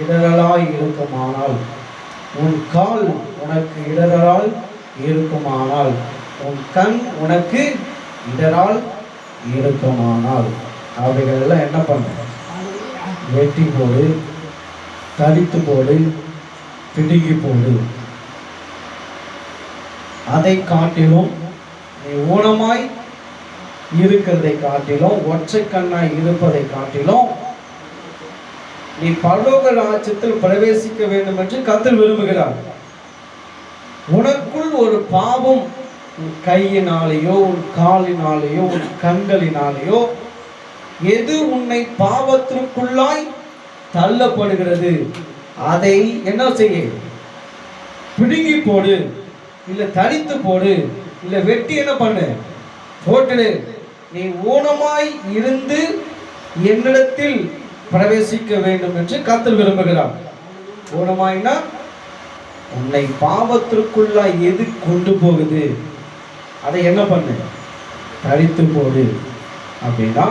S1: இடறலாய் இருக்குமானால், உன் கால் உனக்கு இடறலால் இருக்குமானால், உன் கண் உனக்கு இடரால் இருக்குமானால், அவைகளெல்லாம் என்ன பண்ண? வெட்டி போடு, தரித்து போடு, பிடுங்கி போடு. அதை காட்டிலும் நீ ஊனமாய் இருக்கிறதை காட்டிலும், ஒற்றை கண்ணாய் இருப்பதை காட்டிலும் நீ பரலோக ராஜ்யத்தில் பிரவேசிக்க வேண்டும் என்று கர்த்தர் விரும்புகிறார். உனக்குள் ஒரு பாவம் உன் கையினாலேயோ உன் காலினாலேயோ உன் கண்களினாலேயோ எது உன்னை பாவத்திற்குள்ளாய் தள்ளப்படுகிறது, அதை என்ன செய்ய? பிடுங்கி போடு, இல்லை தரித்து போடு, இல்லை வெட்டி என்ன பண்ணு? போட்டு. நீ ஊனமாய் இருந்து என்னிடத்தில் பிரவேசிக்க வேண்டும் என்று கர்த்தர் விரும்புகிறார். ஊனமாய்னா உன்னை பாவத்திற்குள்ளாய் எது கொண்டு போகுது, அதை என்ன பண்ணு? தரித்து போடு. அப்படின்னா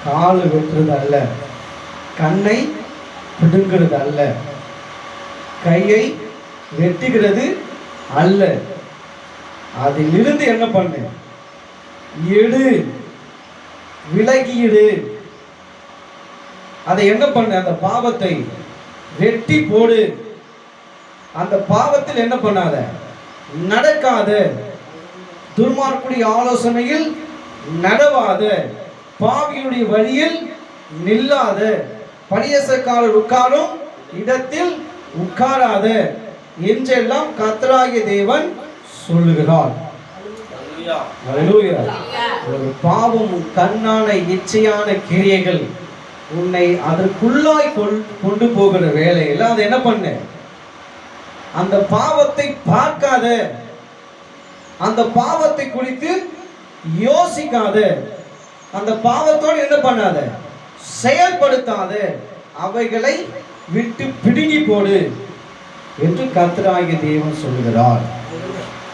S1: கால் வெட்டுறது அல்ல, கண்ணை பிடுங்கிறது அல்ல, கையை வெட்டுகிறது அல்ல. அதிலிருந்து என்ன பண்ணு? எடு, விலகிடு. அதை என்ன பண்ணு? அந்த பாவத்தை வெட்டி போடு. அந்த பாவத்தில் என்ன பண்ணாத? நடக்காத. துர்மார்க்குடைய ஆலோசனையில் நடவாத, பாவியுடைய வழியில் நில்லாத, பரியாசக்காரர் உட்காரும் இடத்தில் உட்காராத என்றெல்லாம் கர்த்தராகிய தேவன் சொல்லுகிறார். அல்லேலூயா. ஒரு பாவம், கண்ணான இச்சையான கிரியைகள் உன்னை அதற்குள்ளாய் கொண்டு போகிற வேலையில் அதை என்ன பண்ணு? அந்த பாவத்தை பார்க்காத, அந்த பாவத்தை குறித்து யோசிக்காத, அந்த பாவத்தோடு என்ன பண்ணாத? செயல்படுத்தாத, அவைகளை விட்டு பிடுங்கி போடு என்று கர்த்தராகிய தேவன் சொல்லுகிறார்.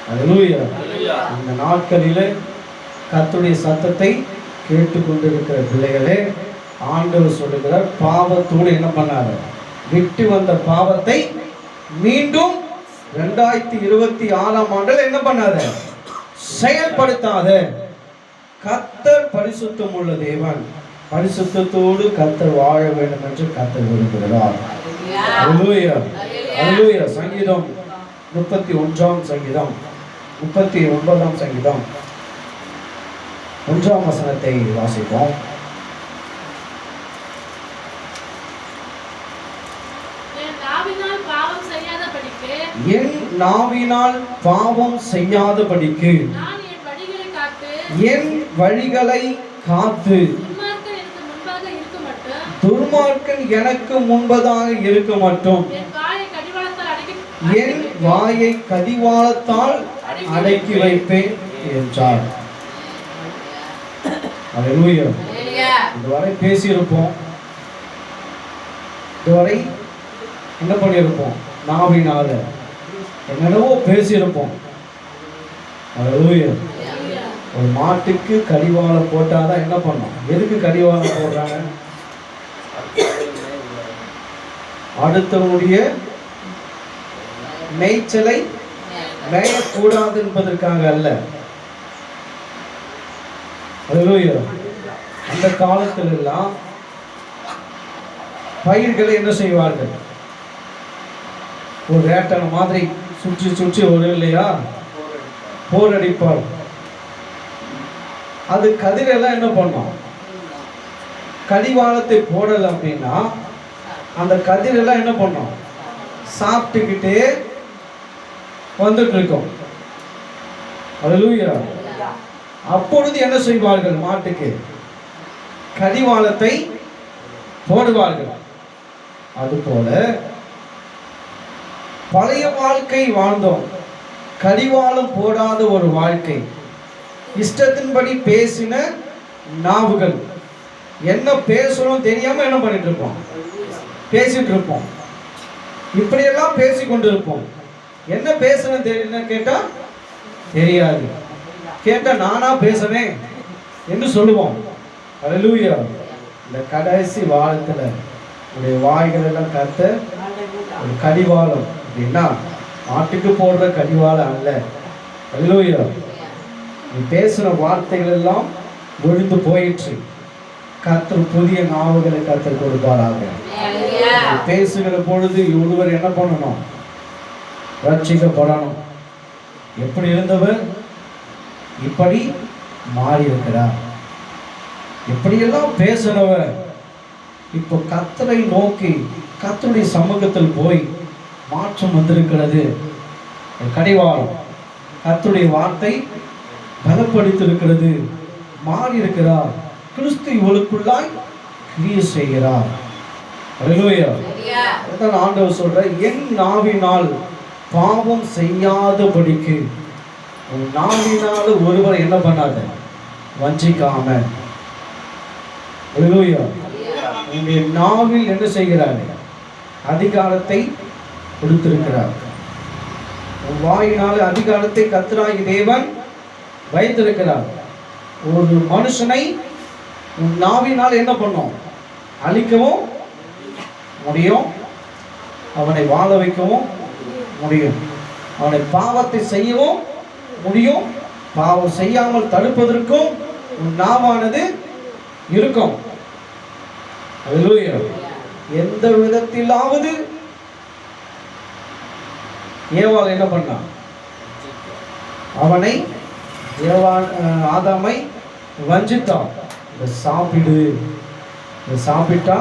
S1: அல்லேலூயா. இந்த நாட்களிலே கர்த்தருடைய சத்தத்தை கேட்டுக்கொண்டிருக்கிற பிள்ளைகளே, ஆண்டவர் சொல்லுகிறார், பாவத்தோடு என்ன பண்ணாத? விட்டு வந்த பாவத்தை மீண்டும் 2026ஆம் ஆண்டில் என்ன பண்ணாத? செயல்படுத்தாத. கர்த்தர் பரிசுத்தம் உள்ள தேவன். பரிசுத்தத்தோடு கர்த்தர் வாழ வேண்டும் என்று கர்த்தர் விரும்புகிறார். அல்லேலூயா, அல்லேலூயா. சங்கீதம் 31ஆம் சங்கீதம் 39ஆம் சங்கீதம் 1ஆம் வசனத்தை வாசிப்போம்.
S2: என்
S1: நாவினால் பாவம் செய்யாதபடிக்கு
S2: நான் என் வழிகளை காத்து
S1: என் வழிகளை காத்து
S2: துன்மார்க்கன் எனக்கு முன்பாக இருக்க மட்டும்
S1: துன்மார்க்கன் எனக்கு முன்பதாக இருக்க மட்டும் என் வாயை கடிவாளத்தால் அடக்கி வைப்பேன் என்றார். அல்லேலூயா. இதுவரை பேசியிருப்போம், இதுவரை என்ன பண்ணியிருப்போம், நாவினால என்னென்னவோ பேசியிருப்போம். அல்லேலூயா. ஒரு மாட்டுக்கு கடிவாளம் போட்டாதான் என்ன பண்ணோம்? எதுக்கு கடிவாளம் போடுறாங்க? அடுத்தவனுடைய மேய்ச்சலை மேயக்கூடாது என்பதற்காக அல்ல. அல்லேலூயா. அந்த காலத்தில் எல்லாம் பயிர்களை என்ன செய்வார்கள்? ஒரு வேட்டனை மாதிரி சுற்றி சுற்றி வரும் இல்லையா, போரடிப்பார். அது கதிரெல்லாம் என்ன பண்ணும்? கடிவாளத்தை போடல அப்படின்னா அந்த கதிரெல்லாம் என்ன பண்ணும்? சாப்பிட்டுக்கிட்டே வந்துட்டு இருக்கும். அல்லேலூயா. அப்பொழுது என்ன செய்வார்கள்? மாட்டுக்கு கடிவாளத்தை போடுவார்கள். அதுபோல பழைய வாழ்க்கை வாழ்ந்தோம், கடிவாளம் போடாத ஒரு வாழ்க்கை, இஷ்டத்தின்படி பேசின நாவுகள், என்ன பேசணும் தெரியாம என்ன பண்ணிட்டு இருப்போம்? பேசிட்டு இருப்போம். இப்படியெல்லாம் பேசி கொண்டு இருப்போம். என்ன பேசணும் தெரியல கேட்டா தெரியாது, கேட்டா நானா பேசுறேன் என்று சொல்லுவோம். அல்லேலூயா. இந்த கடைசி வாரத்துல உடைய வாய்கள் எல்லாம் கத்த ஒரு கடிவாளம் அப்படின்னா மாட்டுக்கு போடுற கடிவாளம் அல்ல. அல்லேலூயா. நீ பேசுற வார்த்தைகள் எல்லாம் ஒழிந்து போயிற்று. கர்த்தர் புதிய நாவுகளை கர்த்தர் கொடுப்பாராக. பேசுகிற பொழுது ஒருவர் என்ன பண்ணணும்? ரட்சிக்கப்படணும். எப்படி இருந்தவர் இப்படி மாறி இருக்கிறார். எப்படியெல்லாம் பேசுறவர் இப்போ கர்த்தரை நோக்கி கர்த்தருடைய சமூகத்தில் போய் மாற்றம் வந்திருக்கிறது. கடிவாளம் கர்த்தருடைய வார்த்தை பலப்படுத்திருக்கிறது. மாறி இருக்கிறார். கிறிஸ்து இவளுக்குள்ளாய் கிரியை செய்கிறார். அல்லேலூயா. அதான் ஆண்டவர் சொல்ற, என் நாவினால் பாவம் செய்யாதபடிக்கு. உன் நாவினால் ஒருவர் என்ன பண்ணாத? வஞ்சிக்காம. அல்லேலூயா. உன்னுடைய நாவில் என்ன செய்கிறார்? அதிகாரத்தை கொடுத்திருக்கிறார். உன் வாயினால் அதிகாரத்தை கர்த்தராகிய தேவன் வைத்திருக்கிறார். ஒரு மனுஷனை உன் நாவினால் என்ன பண்ணும்? அழிக்கவும் முடியும், அவனை வாழ வைக்கவும் முடியும், அவனை பாவத்தை செய்யவும் முடியும், பாவம் செய்யாமல் தடுப்பதற்கும் உன் நாவானது இருக்கும். அல்லேலூயா. எந்த விதத்திலாவது ஏவாள் என்ன பண்ணான்? அவனை ஆதாமை வஞ்சித்தான். இதை சாப்பிடு, இதை சாப்பிட்டா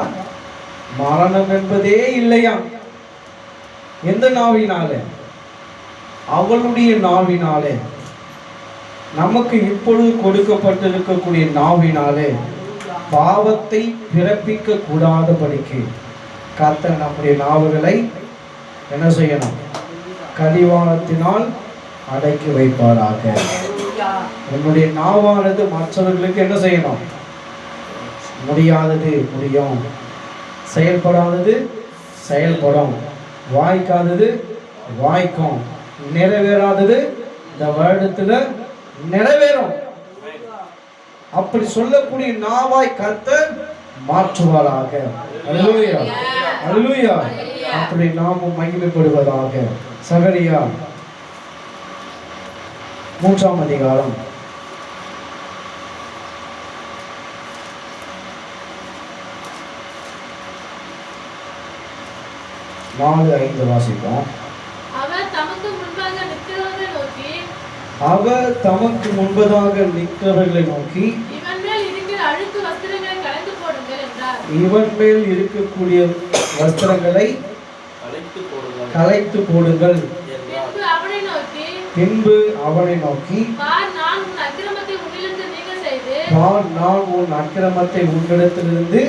S1: மரணம் என்பதே இல்லையா. எந்த நாவினாலே? அவளுடைய நாவினாலே. நமக்கு இப்பொழுது கொடுக்கப்பட்டிருக்கக்கூடிய நாவினாலே பாவத்தை பிறப்பிக்க கூடாதபடிக்கு கர்த்தர் நம்முடைய நாவுகளை என்ன செய்யணும்? கடிவாளத்தினால் அடக்கி வைப்பாராக. உன்னுடைய நாவானது மற்றவர்களுக்கு என்ன செய்யணும்? முடியாதது முடியும், செயல்படாதது செயல்படும், வாய்க்காதது வாய்க்கும், நிறைவேறாதது இந்த வருடத்துல நிறைவேறும். அப்படி சொல்லக்கூடிய நாவாய் கர்த்தர் மாற்றுவாராக. அல்லேலூயா. அல்லேலூயா. அப்படி நாமும் மகிமைப்படுவதாக. சகரியா 3ஆம் அதிகாரம் 4-5 வாசிப்போம்.
S2: அவர் தமக்கு முன்பதாக நிற்கிறவர்களை நோக்கி இவன் மேல் இருக்கிற அழுக்கு வஸ்திரங்களை களைந்து போடுங்கள் என்றார். இவன் மேல் இருக்கக்கூடிய வஸ்திரங்களை களைத்து போடுங்கள். பின்பு
S1: பின்பு அவனை நோக்கி,
S2: பார், நான் உன் அக்கிரமத்தை உன்னிலிருந்து நீங்க செய்து
S1: பார், நான் உன் அக்கிரமத்தை உன்னிடத்திலிருந்து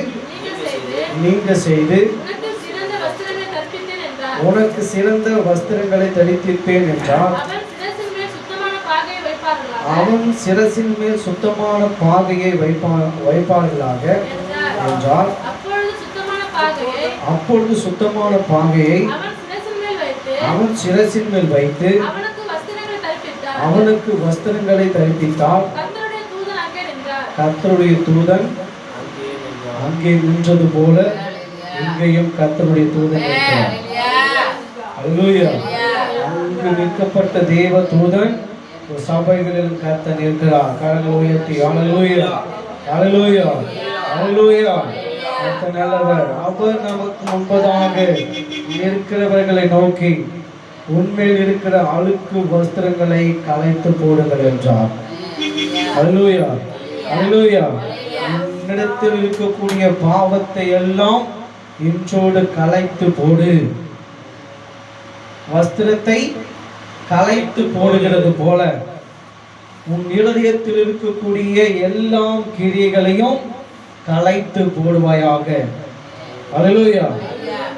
S1: நீங்க செய்து
S2: உனக்கு சிறந்த வஸ்திரங்களை கற்பித்தேன் என்றார்.
S1: உனக்கு சிறந்த வஸ்திரங்களை தரித்திருப்பேன் என்றார்.
S2: அவன் சிரசின் மேல் சுத்தமான பாகையை வைப்பார்களாக
S1: அவன் சிரசின் மேல் சுத்தமான பாகையை வைப்பார்களாக என்றார்.
S2: அப்பொழுது சுத்தமான பாகையை
S1: அப்பொழுது சுத்தமான பாகையை அவன் சிரசின் மேல் வைத்து அவனுக்கு வஸ்திரங்களை தரிப்பித்தார். கர்த்தருடைய தூதன் அங்கே நின்றது போல இங்கேயும் கர்த்தருடைய தூதன் இருக்கிறார். அல்லேலூயா. அங்கு நிற்கப்பட்ட தேவ தூதன் சபைகளில் கர்த்தர் இருக்கிறார். கரங்களை உயர்த்தி அல்லேலூயா, அல்லேலூயா, அல்லேலூயா. கர்த்தர் நல்லவர். அவர் நமக்கு முன்பதாக இருக்கிறவர்களை நோக்கி உன்மேல் இருக்கிற அழுக்கு வஸ்திரங்களை களைத்து போடுங்கள் என்றார். அல்லேலூயா, அல்லேலூயா. உன்னிடத்தில் இருக்கக்கூடிய பாவத்தை எல்லாம் இன்றோடு களைத்து போடு. வஸ்திரத்தை களைத்து போடுகிறது போல உன் இருதயத்தில் இருக்கக்கூடிய எல்லா கிரியைகளையும் களைத்து போடுவாயாக. அல்லேலூயா.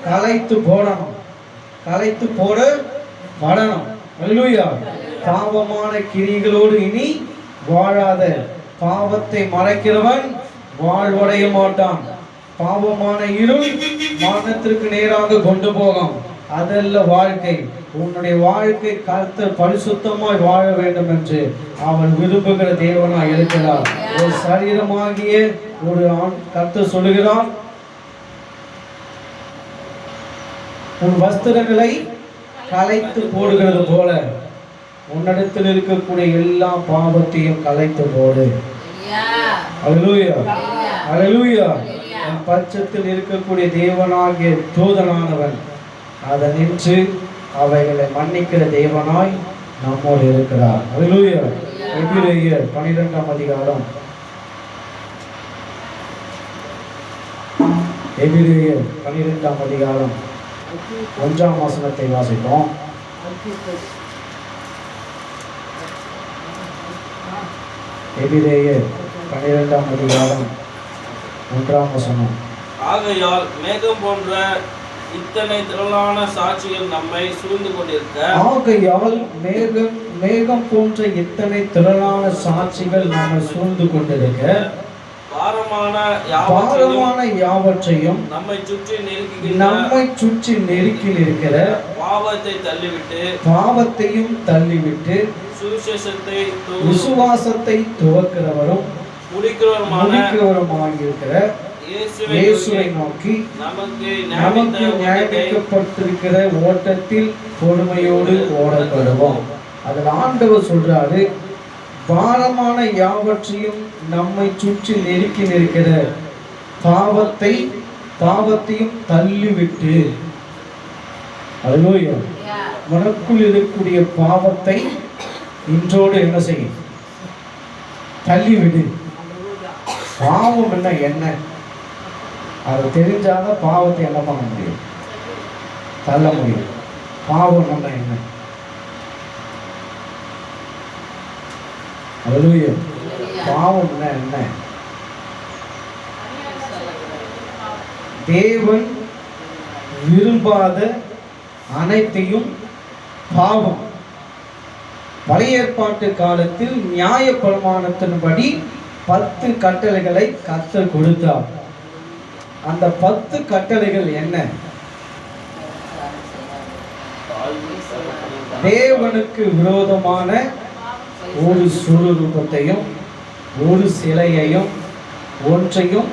S1: களைத்து போடணும், களைத்து போடணும். அல்லேலூயா. பாவமான கிரியைகளோடு இனி வாழாத. பாவத்தை மறைக்கிறவன் வாழ்வடைய மாட்டான். பாவமான இருள் மரணத்திற்கு நேராக கொண்டு போகும். அதல்ல வாழ்க்கை. உன்னுடைய வாழ்க்கை கர்த்தர் பரிசுத்தமாய் வாழ வேண்டும் என்று அவன் விரும்புகிற தேவனாய் இருக்கிறார். ஒரு சரீரமாகிய ஒரு ஆண் கர்த்தர் சொல்லுகிறார், உன் வஸ்திரங்களை களைத்து போடுகிறது போல உன்னிடத்தில் இருக்கக்கூடிய எல்லா பாவத்தையும் களைத்து போடு. அல்லேலூயா, அல்லேலூயா. உன் பட்சத்தில் இருக்கக்கூடிய தேவனாகிய தூதனானவன் அதை நின்று அவைகளை மன்னிக்கிற தேவனாய் நம்மோடு இருக்கிறார். அல்லேலூயா. எபிரேயர் 12ஆம் அதிகாரம், எபிரேயர் 12ஆம் அதிகாரம் 1ஆம் வசனத்தை வாசிப்போம். எபிரேயர் 12ஆம் அதிகாரம் 1ஆம் வசனம்.
S3: ஆகையால் மேகம் போன்ற இத்தனை திரளான சாட்சிகள் நம்மை சூழ்ந்து கொண்டிருக்க,
S1: ஆகையால் மேகம் போன்ற இத்தனை திரளான சாட்சிகள் நம்மை சூழ்ந்து கொண்டிருக்க,
S3: பாரமான
S1: யாவற்றையும்
S3: நம்மை சுற்றி நெருக்கி இருக்கிற
S1: பாவத்தையும் தள்ளிவிட்டு விசுவாசத்தை துவக்கிறவரும் முடிக்கிறவருமாயிருக்கிற இயேசுவை நோக்கி நமக்கு நியமிக்கப்பட்டிருக்கிற ஓட்டத்தில் பொறுமையோடு ஓடப்படுவோம். அதில் ஆண்டவர் சொல்றாரு, பாரமான யாவற்றையும் நம்மை சுற்றி நெருக்கி நிற்கிற பாவத்தையும் தள்ளிவிட்டு. அல்லேலூயா. உனக்குள் இருக்கக்கூடிய பாவத்தை இன்றோடு என்ன செய்யும்? தள்ளிவிடு. பாவம் என்ன? அது தெரிஞ்சாதான் பாவத்தை என்ன பண்ண முடியும்? தள்ள முடியும். பாவம் என்ன? அல்லேலூயா. பாவம் என்ன? தேவன் விரும்பாத அனைத்தையும் பாவம். பழைய ஏற்பாட்டு காலத்தில் நியாய பிரமாணத்தின்படி 10 கட்டளைகளை கர்த்தர் கொடுத்தார். அந்த 10 கட்டளைகள் என்ன? தேவனுக்கு விரோதமான ஒரு சுரூபத்தையும் ஒரு சிலையையும் ஒன்றையும்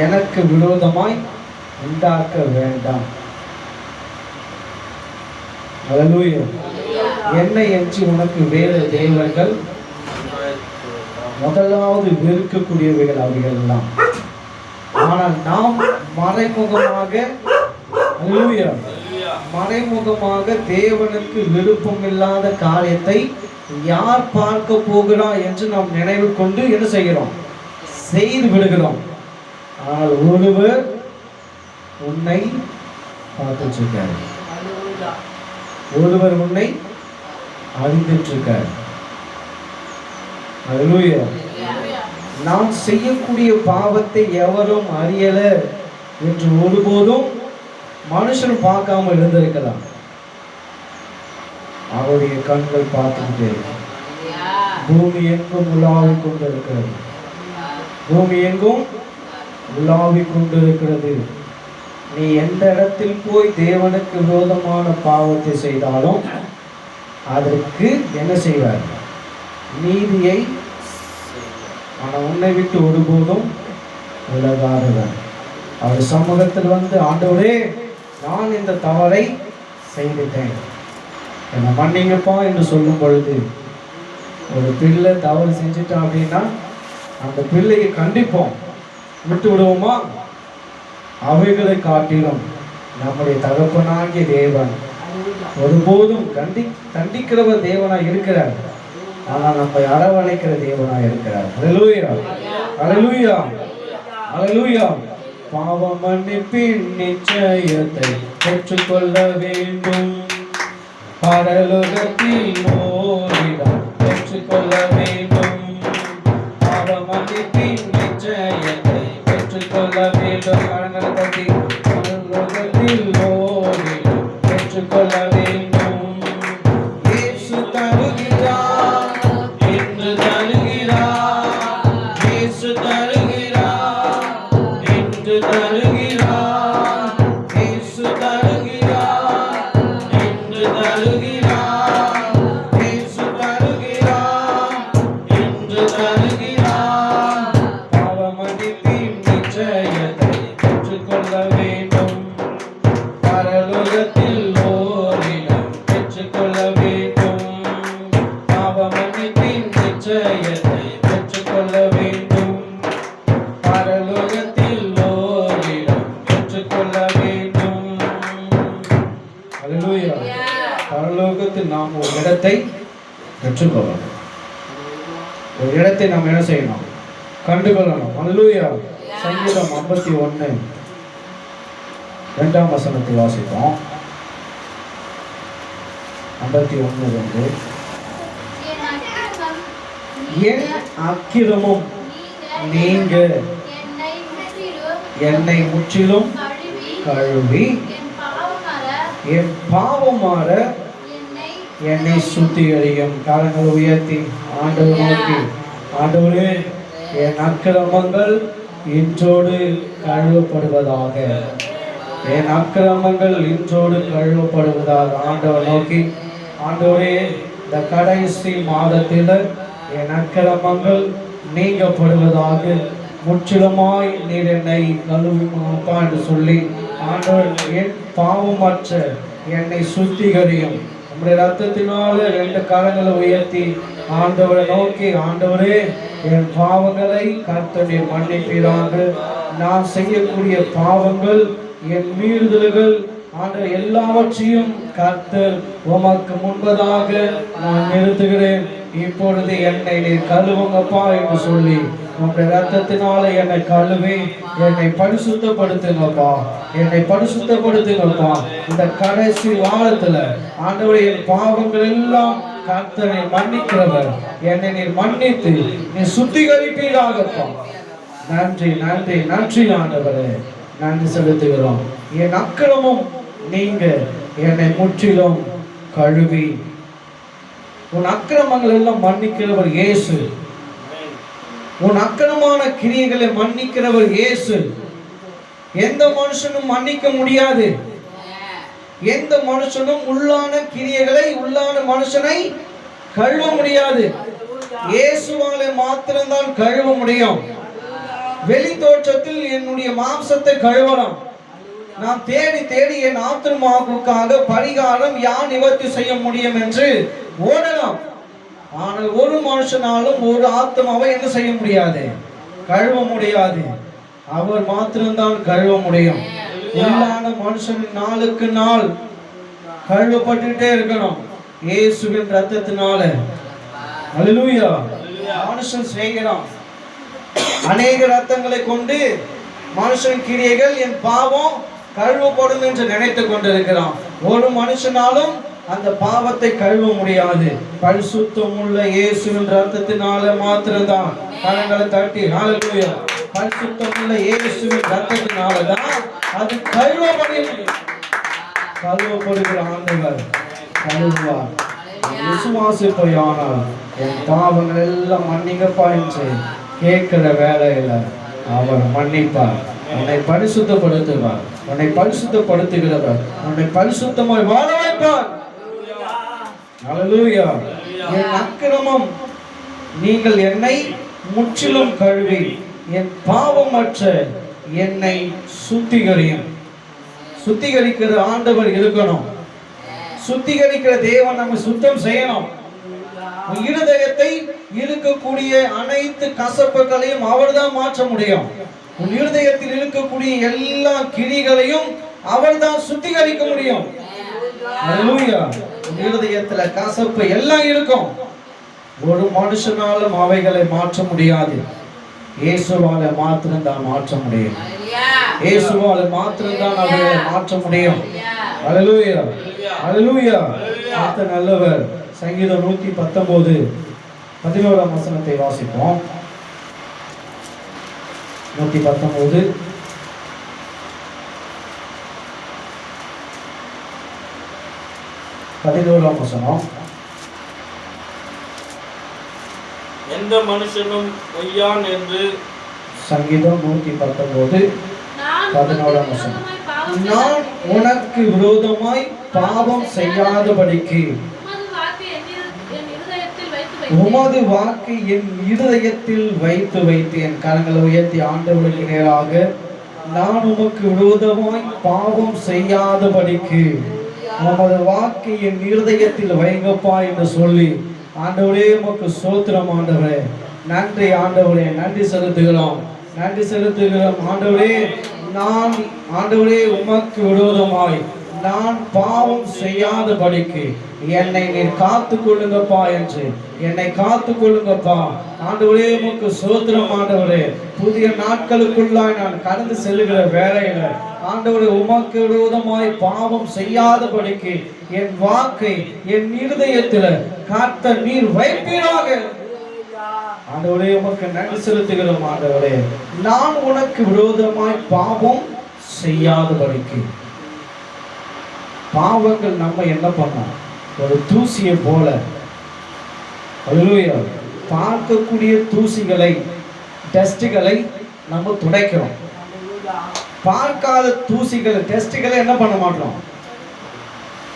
S1: எனக்கு விரோதமாய் உண்டாக்க வேண்டாம். அல்லேலூயா. என்னை என்று உனக்கு வேறு தேவர்கள் முதலாவது வெறுக்கக்கூடியவைகள் அவைகள் எல்லாம். ஆனால் நாம் மறைமுகமாக தேவனுக்கு விருப்பம் இல்லாத காரியத்தை யார் பார்க்க போகிறார் என்று நாம் நினைவு கொண்டு என்ன செய்கிறோம்? செய்து விடுகிறோம். ஆனால் ஒருவர் உன்னை பார்த்துருக்காரு. ஒருவர் உன்னை அறிந்துட்டு இருக்கார். ஹல்லேலூயா. நாம் செய்யக்கூடிய பாவத்தை எவரும் அறியல என்று ஒருபோதும் மனுஷன் பார்க்காம இருந்திருக்கலாம். அவருடைய கண்கள் பார்த்துக்கிட்டே இருக்கு. பூமி எங்கும் உலாவிக் கொண்டிருக்கிறது. பூமி எங்கும் உலாவிக் கொண்டிருக்கிறது. நீ எந்த இடத்தில் போய் தேவனுக்கு விரோதமான பாவத்தை செய்தாலும் அதற்கு என்ன செய்வார்? நீதியை. ஆனால் உன்னை விட்டு ஒருபோதும் விலகாதவர். அவர் சமூகத்தில் வந்து, ஆண்டவரே, நான் இந்த தவறை செய்துட்டேன், என்னை மன்னிங்கப்பா என்று சொல்லும் பொழுது, ஒரு பிள்ளை தவறு செஞ்சுட்டான் அப்படின்னா அந்த பிள்ளையை கண்டிப்போம், விட்டு விடுவோமா? அவைகளை காட்டிலும் நம்முடைய தகப்பனாகிய தேவன் ஒருபோதும் தண்டிக்கிறவர் தேவனாய் இருக்கிறார். ஆனால் நம்மை அரவணைக்கிற தேவனாய் இருக்கிறார். ஹல்லேலூயா, ஹல்லேலூயா, ஹல்லேலூயா. பாவ மன்னிப்பின் நிச்சயத்தை பெற்றுக்கொள்ள வேண்டும். பரலோகத்தில் ஓரிடம் பெற்றுக்கொள்ள வேண்டும். பாவ மன்னிப்பின் நிச்சயத்தை பெற்றுக்கொள்ள வேண்டும். பரலோகத்தில் ஓரிடம் பெற்றுக்கொள்ள வேண்டும். இயேசு தருகிறார், இன்று தருகிறார். இயேசு தருகிறார், இன்று தருகிறார். இயேசு தருகிறார், இன்று தருகிறார். இயேசு தருகிறார், இன்று தருகிறார். பாவ மன்னிப்பின் நிச்சயத்தை பெற்றுக்கொள்ள வேண்டும். பரலோகத்தில் ஓரிடம் பெற்றுக்கொள்ள வேண்டும். பாவ மன்னிப்பின் நிச்சயத்தை பெற்றுக்கொள்ள வேண்டும். பரலோகத்தில் ஓரிடம் பெற்றுக்கொள்ள வேண்டும். ஹல்லேலூயா. பரலோகத்தில் நாம் ஒரு இடத்தை பெற்றுக்கொள்ளணும். ஒரு இடத்தை நாம் என்ன செய்யணும்? கண்டுகொள்ளணும். ஹல்லேலூயா. சங்கீதம் 51 2ஆம் வசனத்தை வாசிப்போம். 51 என் அக்கிரமம் நீங்க என்னை முற்றிலும் கழுவி என் பாவம் மாற என்னை சுத்திகரியும். காலங்கள் உயர்த்தி ஆண்டவர் நோக்கி, ஆண்டவரே, என் அக்கிரமங்கள் இன்றோடு கழுவப்படுவதாக. என் அக்கிரமங்கள் இன்றோடு கழுவப்படுவதாக. ஆண்டவர் நோக்கி, ஆண்டவரே, இந்த கடைசி மாதத்தில் என் அக்கிரமங்கள் நீங்கப்படுவதாக. முற்றிலுமாய் நீர் என்னை கழுவிப்பா என்று சொல்லி, ஆண்டவர் என் பாவமற்ற என்னை சுத்திகரியும். நம்முடைய ரத்தத்தினால 2 கரங்களை உயர்த்தி ஆண்டவரை நோக்கி, ஆண்டவரே, என் பாவங்களை கர்த்தர் நீர் மன்னிப்பீராக. நான் செய்யக்கூடிய பாவங்கள், என் மீறுதல்கள், ஆண்டவர் எல்லாவற்றையும் கர்த்தர் உமக்கு முன்பதாக நான் நிறுத்துகிறேன். இப்பொழுது என்னை நீர் கழுவுங்கப்பா என்று சொல்லி, உங்களுடைய ரத்தத்தினால என்னை கழுவி என்னை பரிசுத்தப்படுத்துங்கப்பா, என்னை பரிசுத்தப்படுத்துங்கப்பா. இந்த கடைசி வாரத்துல ஆண்டவருடைய பாவங்கள் எல்லாம் கர்த்தரை மன்னிக்கிறவர். என்னை நீர் மன்னித்து நீ சுத்திகரிப்பீராகப்பா. நன்றி, நன்றி, நன்றி ஆண்டவரே, நன்றி செலுத்துகிறோம். என் அக்கிரமம் நீங்க என்னை முற்றிலும் கழுவி. உன் அக்கிரமங்கள் எல்லாம் மன்னிக்கிறவர் இயேசு. உன் அக்கிரமமான கிரியைகளை மன்னிக்கிறவர் இயேசு. எந்த மனுஷனும் மன்னிக்க முடியாது. எந்த மனுஷனும் உள்ளான கிரியைகளை, உள்ளான மனுஷனை கழுவ முடியாது. இயேசுவாலே மாத்திரம்தான் கழுவ முடியும். வெளி தோற்றத்தில் என்னுடைய மாம்சத்தை கழுவலாம். நான் தேடி தேடி என் ஆத்துமாவுக்காக பரிகாரம் யார் நிவர்த்தி செய்ய முடியும் என்று ஓடலாம். ஆனால் ஒரு மனுஷனாலும் ஒரு ஆத்மாவை என்ன செய்ய முடியாது? கழுவ முடியாது. அவர் மாத்திரம்தான் கழுவ முடியும். உள்ளான மனுஷன் நாளுக்கு நாள் கழுவப்பட்டுட்டே இருக்கணும் இயேசுவின் ரத்தத்தினால. ஹல்லேலூயா. மனுஷன் செய்கிறான் அநேக ரத்தங்களை கொண்டு மனுஷன் கிரியைகள், என் பாவம் கழுவப்படும் என்று நினைத்து கொண்டிருக்கிறான். ஒரு மனுஷனாலும் அந்த பாவத்தை கழுவ முடியாது. பரிசுத்தமுள்ள இயேசுவின் ரத்தத்தினால மாத்திரம்தான். கரங்களை தட்டி ஹalleluya. பரிசுத்தமுள்ள இயேசுவின் ரத்தத்தினால தான் அது கழுவப்படுகிறது. கழுவப்படுகிற ஆண்டவர் கழுவுவார். விசுவாசிப்பையானால் என் பாவங்கள் எல்லாம் மன்னிக்கப்பா என்று கேட்கிற வேலையில அவர் மன்னிப்பார். உன்னை பரிசுத்தப்படுத்துவார். உன்னை பரிசுத்தப்படுத்துகிறவர் உன்னை பரிசுத்தமாய் வாழ வைப்பார். ஹalleluya. என் அக்கிரமம் நீங்கள் என்னை முற்றிலும் கழுவி என் பாவமற்ற என்னை சுத்திகரியும். சுத்திகரிக்கிற ஆண்டவர் இருக்கணும். சுத்திகரிக்கிற தேவன் நம்ம சுத்தம் செய்யணும். இருதயத்தை இருக்கக்கூடிய அனைத்து கசப்புகளையும் அவர்தான் மாற்ற முடியும். உன் இருதயத்தில் இருக்கக்கூடிய எல்லா கிரிகளையும் அவர்தான் சுத்திகரிக்க முடியும். ஹalleluya. இருதயத்துல கசப்பு எல்லாம் இருக்கும். ஒரு மனுஷனாலும் அவைகளை மாற்ற முடியாது. இயேசுவால மாத்திரம்தான் மாற்ற முடியும். இயேசுவால மாத்திரம்தான் அவைகளை மாற்ற முடியும். ஹalleluya. ஹalleluya. கர்த்தர் நல்லவர். சங்கீதம் 119 11ஆம் வசனத்தை வாசிப்போம். 119 11ஆம் வசனம்.
S3: எந்த மனுஷனும் பொய்யான் என்று.
S1: சங்கீதம் 119 11ஆம் வசனம். நான் உனக்கு விரோதமாய் பாவம் செய்யாதபடிக்கு உமது வாக்கு என் இருதயத்தில் வைத்து வைத்தேன். கரங்களை உயர்த்தி ஆண்டவருக்கு நேராக நான் உமக்கு விரோதமாய் பாவம் செய்யாதபடிக்கு உமது வாக்கு என் இருதயத்தில் வைங்கப்பா என்று சொல்லி ஆண்டவரே உமக்கு ஸ்தோத்திரம். ஆண்டவரே நன்றி. ஆண்டவரே நன்றி செலுத்துகிறோம். நன்றி செலுத்துகிறோம். ஆண்டவரே நான் ஆண்டவரே உமக்கு விரோதமாய் நான் பாவம் செய்யாதபடிக்கு என்னை நீர் காத்து கொள்ளுங்கப்பா என்று என்னை காத்து கொள்ளுங்கப்பா. ஆண்டவரே உமக்கு ஸ்தோத்திரம். ஆண்டவரே புதிய நாட்களுக்குள்ளாய் நான் கடந்து செல்லுகிற வேளையில ஆண்டவரே உமக்கு விரோதமாய் பாவம் செய்யாதபடிக்கு என் வாக்கை என் இருதயத்துல காத்த நீர் வைப்பீராக. ஆண்டவரே உமக்கு நன்றி செலுத்துகிறோம். ஆண்டவரே நான் உனக்கு விரோதமாய் பாவம் செய்யாதபடிக்கு. பாவங்கள் நம்ம என்ன பண்ணோம்? ஒரு தூசியை போல ஹalleluya பார்க்கக்கூடிய தூசிகளை டஸ்ட்களை நம்ம துடைக்கிறோம். பார்க்காத தூசிகளை டஸ்ட்களை என்ன பண்ண மாட்டோம்?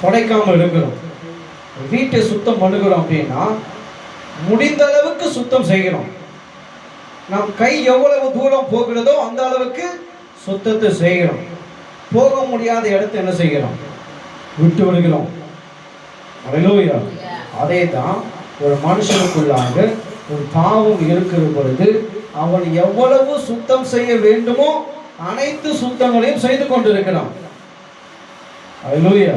S1: துடைக்காம இருக்கிறோம். வீட்டை சுத்தம் பண்ணுகிறோம் அப்படின்னா முடிந்த அளவுக்கு சுத்தம் செய்கிறோம். நம் கை எவ்வளவு தூரம் போகிறதோ அந்த அளவுக்கு சுத்தத்தை செய்கிறோம். போக முடியாத இடத்தை என்ன செய்கிறோம்? விட்டு விடுகிறோம். ஹalleluya. அதே தான் ஒரு மனுஷனுக்குள்ளாக ஒரு பாவம் இருக்கிற பொழுது அவன் எவ்வளவு சுத்தம் செய்ய வேண்டுமோ அனைத்து சுத்தங்களையும் செய்து கொண்டிருக்கிறான். ஹalleluya.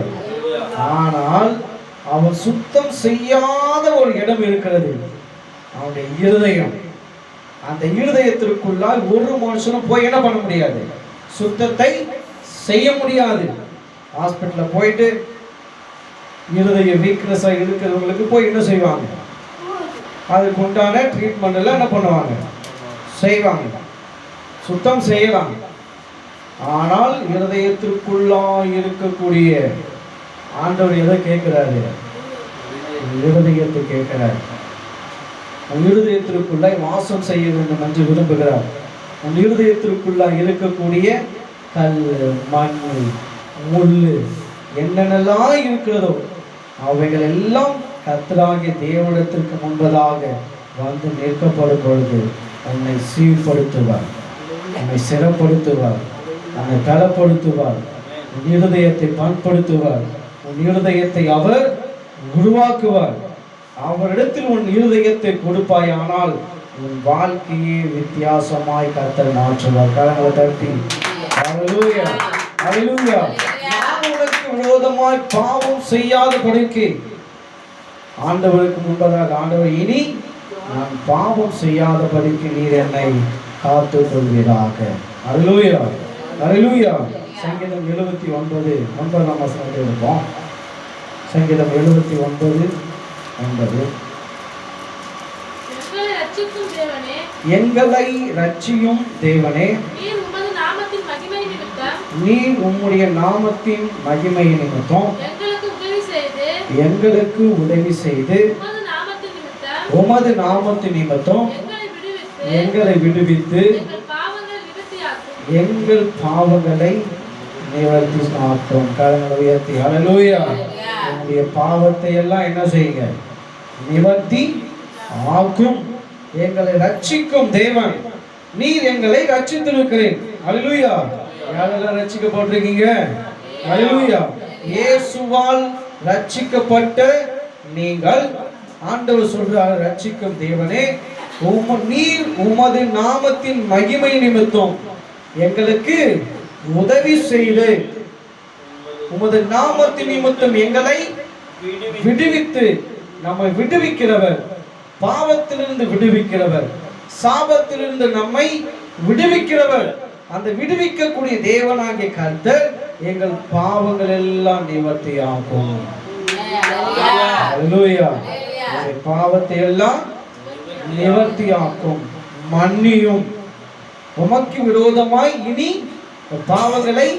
S1: ஆனால் அவன் சுத்தம் செய்யாத ஒரு இடம் இருக்கிறது, அவனுடைய இருதயம். அந்த இருதயத்திற்குள்ளால் ஒரு மனுஷனும் போய் என்ன பண்ண முடியாது? சுத்தத்தை செய்ய முடியாது. ஹாஸ்பிட்டலில் போயிட்டு இருதய வீக்னஸாக இருக்கிறவங்களுக்கு போய் என்ன செய்வாங்க? அதுக்கு உண்டான ட்ரீட்மெண்ட் எல்லாம் என்ன பண்ணுவாங்க? செய்வாங்க, சுத்தம் செய்யலாம். ஆனால் இருதயத்திற்குள்ளாய் இருக்கக்கூடிய ஆண்டவர் எதை கேட்கிறாரு? இருதயத்தை கேட்கிறார். உன் இருதயத்திற்குள்ளாய் வாசம் செய்ய வேண்டும் என்று விரும்புகிறார். உன் இருதயத்திற்குள்ளாய் இருக்கக்கூடிய கல், மண், முள்ளு என்னென்னலாம் இருக்கிறதோ அவைகள் எல்லாம் கர்த்தராகிய தேவனிடத்திற்கு முன்பதாக வந்து நிற்கப்படும் பொழுது உன்னை சீர்படுத்துவார், உன்னை சிறப்படுத்துவார், உன்னை பலப்படுத்துவார், உன் இருதயத்தை பண்படுத்துவார், உன் இருதயத்தை அவர் உருவாக்குவார். அவரிடத்தில் உன் இருதயத்தை கொடுப்பாயானால் உன் வாழ்க்கையே வித்தியாசமாய் கர்த்தர் மாற்றுவார். கரங்களை தட்டி ஹalleluya ஹalleluya. நான் உனக்கு விரோதமாய் பாவம் செய்யாதபடிக்கு ஆண்டவருக்கு முன்பதாக ஆண்டவர் இனி நான் பாவம் செய்யாதபடிக்கு நீர் என்னை காத்துக் கொள்வீராக. ஹalleluya ஹalleluya. சங்கீதம் 79 9ஆம் வசனத்தை எடுப்போம். சங்கீதம் 79:9.
S2: எங்களை ரட்சிக்கும் தேவனே,
S1: எங்களை ரட்சியும் தேவனே,
S2: நீர் உமது நாமத்தின் மகிமை நிமித்தம்
S1: நீர் உம்முடைய நாமத்தின் மகிமை நிமித்தம்
S2: எங்களுக்கு உதவி செய்து
S1: உமது நாமத்தின் நிமித்தம் எங்களை விடுவித்து எங்கள் பாவங்களை நிவர்த்தி ஆக்கும். கரங்களை உயர்த்தி ஹல்லேலூயா. உங்களுடைய பாவத்தை எல்லாம் என்ன செய்யுங்க? நிவர்த்தி ஆக்கும். எங்களை ரட்சிக்கும் தேவன், நீர் எங்களை ரட்சித்திருக்கிறேன். ஹல்லேலூயா. யாரெல்லாம் ரட்சிக்கப்பட்டிருக்கீங்க? ஹல்லேலூயா. இயேசுவால் ரட்சிக்கப்பட்ட நீங்கள், ஆண்டவர் சொல்றார், ரட்சிக்கும் தேவனே, நீர் உமது நாமத்தின் மகிமை நிமித்தம் எங்களுக்கு உதவி செய்து உமது நாமத்தின் நிமித்தம் எங்களை விடுவித்து, நம்மை விடுவிக்கிறவர், பாவத்திலிருந்து விடுவிக்கிறவர், சாபத்திலிருந்து நம்மை விடுவிக்கிறவர், அந்த விடுவிக்கக்கூடிய தேவனாகிய கர்த்தர் எங்கள் பாவங்கள் எல்லாம் நிவர்த்தி ஆகும். ஹல்லேலூயா. பாவத்தை எல்லாம் நிவர்த்தி ஆக்கும், மன்னியும். உமக்கு விரோதமாய் இனி பாவங்களை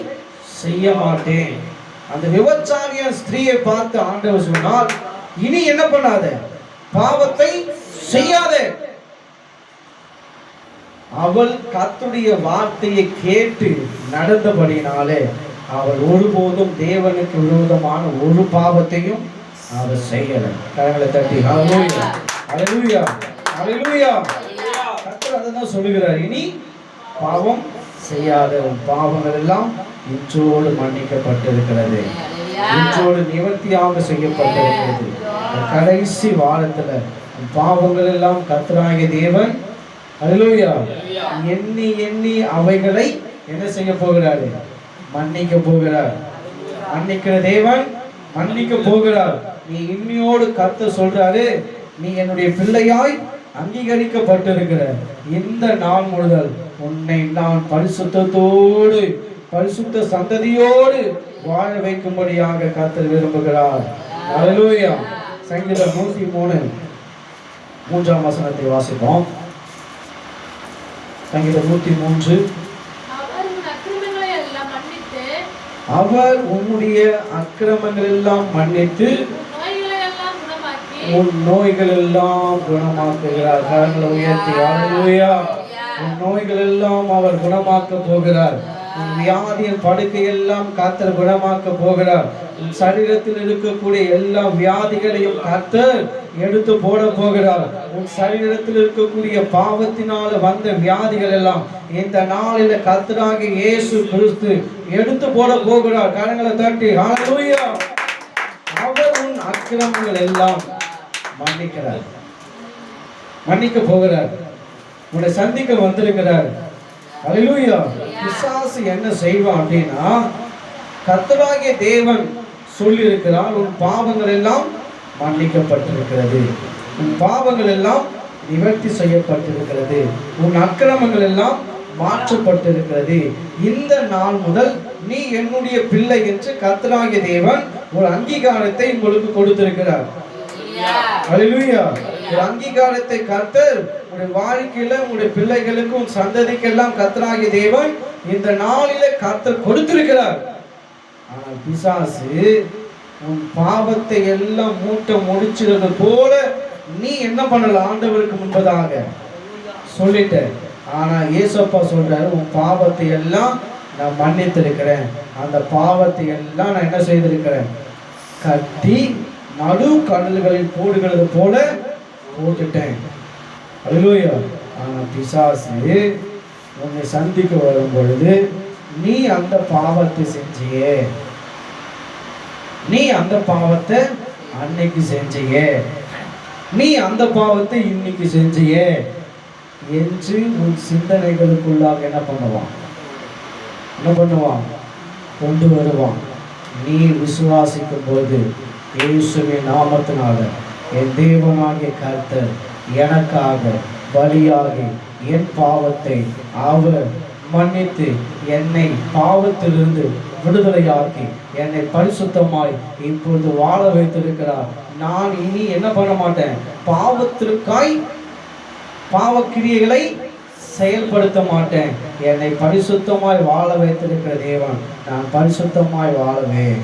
S1: செய்ய மாட்டேன். அந்த விபச்சாரிய ஸ்திரீயை பார்த்து ஆண்டவர் சொன்னார், இனி என்ன பண்ணாத, பாவத்தை செய்யாத. அவள் கர்த்தருடைய வார்த்தையை கேட்டு நடந்தபடினாலே அவள் ஒருபோதும் தேவனுக்கு விரோதமான ஒரு பாவத்தையும் அவர் செய்யல. கரங்களை தட்டி ஹல்லேலூயா, ஹல்லேலூயா, ஹல்லேலூயா. கர்த்தர் அதான் சொல்லுகிறார், இனி பாவம் செய்யாத, பாவங்கள் எல்லாம் இன்றோடு மன்னிக்கப்பட்டிருக்கிறது, இன்றோடு நிவர்த்தியாக செய்யப்பட்டிருக்கிறது. கடைசி வாரத்துல பாவங்கள் எல்லாம் கர்த்தராகிய தேவன் ஹல்லேலூயா எண்ணி எண்ணி அவைகளை என்ன செய்ய போகிறாரு? மன்னிக்க போகிறார். மன்னிக்கிற தேவன் மன்னிக்க போகிறார். நீ இன்னியோடு கர்த்தர் சொல்றாரு, நீ என்னுடைய பிள்ளையாய் அங்கீகரிக்கப்பட்டிருக்கிற இந்த நாள் முதல் உன்னை நான் பரிசுத்தத்தோடு, பரிசுத்த சந்ததியோடு வாழ வைக்கும்படியாக கர்த்தர் விரும்புகிறார். ஹல்லேலூயா. சங்கீதம் 103:3 வாசிப்போம். சங்கீதம் 103. அவர் உம்முடைய அக்கிரமங்கள் எல்லாம் மன்னித்து உன் நோய்கள் எல்லாம் குணமாக்குகிறார். கரங்களை உயர்த்தி ஹல்லேலூயா. உன் நோய்கள் எல்லாம் அவர் குணமாக்க போகிறார். உன் வியாதியின் படுக்கையெல்லாம் கர்த்தர் குணமாக்க போகிறார். உன் சரீரத்தில் இருக்கக்கூடிய எல்லா வியாதிகளையும் கர்த்தர் எடுத்து போட போகிறார். உன் சரீரத்தில் இருக்கக்கூடிய பாவத்தினால வந்த வியாதிகள் எல்லாம் இந்த நாளில கர்த்தராகிய இயேசு கிறிஸ்து எடுத்து போட போகிறார். கரங்களை தட்டி ஹல்லேலூயா. அவர் உன் அக்கிரமங்கள் எல்லாம் மன்னிக்கிறார், மன்னிக்க போகிறார். உன்னை சந்திக்க வந்திருக்கிறார். ஹல்லேலூயா. பிசாசு என்ன செய்வான் அப்படின்னா, கர்த்தராகிய தேவன் சொல்லி இருக்கிறார், உன் பாவங்கள் எல்லாம் மன்னிக்கப்பட்டிருக்கிறது, உன் பாவங்கள் எல்லாம் நிவர்த்தி செய்யப்பட்டிருக்கிறது, உன் அக்கிரமங்கள் எல்லாம் மாற்றப்பட்டிருக்கிறது. இந்த நாள் முதல் நீ என்னுடைய பிள்ளை என்று கர்த்தராகிய தேவன் ஒரு அங்கீகாரத்தை உங்களுக்கு கொடுத்திருக்கிறார். ஹல்லேலூயா. ஒரு அங்கீகாரத்தை கர்த்தர் உடைய வாழ்க்கையில உடைய பிள்ளைகளுக்கு, உன் சந்ததிக்கெல்லாம் கர்த்தராகிய தேவன் இந்த நாளில கர்த்தர் கொடுத்திருக்கிறார். ஆனால் பிசாசு உன் பாவத்தை எல்லாம் மூட்டை முடிச்சிருது போல நீ என்ன பண்ணல, ஆண்டவருக்கு முன்பதாக சொல்லிட்ட. ஆனா ஏசப்பா சொல்றாரு, உன் பாவத்தை எல்லாம் நான் மன்னித்திருக்கிறேன், அந்த பாவத்தை எல்லாம் நான் என்ன செய்திருக்கிறேன், கட்டி நடு கடல்களில் போடுகிறது போல போட்டுட்டேன். ஹல்லேலூயா. ஆனா பிசாசு உன்னை சந்திக்க வரும் பொழுது, நீ அந்த பாவத்தை செஞ்சியே, நீ அந்த பாவத்தை அன்னைக்கு செஞ்சியே, நீ அந்த பாவத்தை இன்னைக்கு செஞ்சியே என்று உன் சிந்தனைகளுக்குள்ளாக என்ன பண்ணுவான், கொண்டு வருவான். நீ விசுவாசிக்கும் போது இயேசுவின் நாமத்தினால என் தேவனாகிய கர்த்தர் எனக்காக பலியாகி என் பாவத்தை அவர் மன்னித்து என்னை பாவத்திலிருந்து விடுதலையாக்கி என்னை பரிசுத்தமாய் இப்பொழுது வாழ வைத்திருக்கிறார். நான் இனி என்ன பண்ண மாட்டேன், பாவத்திற்காய் பாவக்கிரியைகளை செயல்படுத்த மாட்டேன். என்னை பரிசுத்தமாய் வாழ வைத்திருக்கிற தேவன், நான் பரிசுத்தமாய் வாழுவேன்.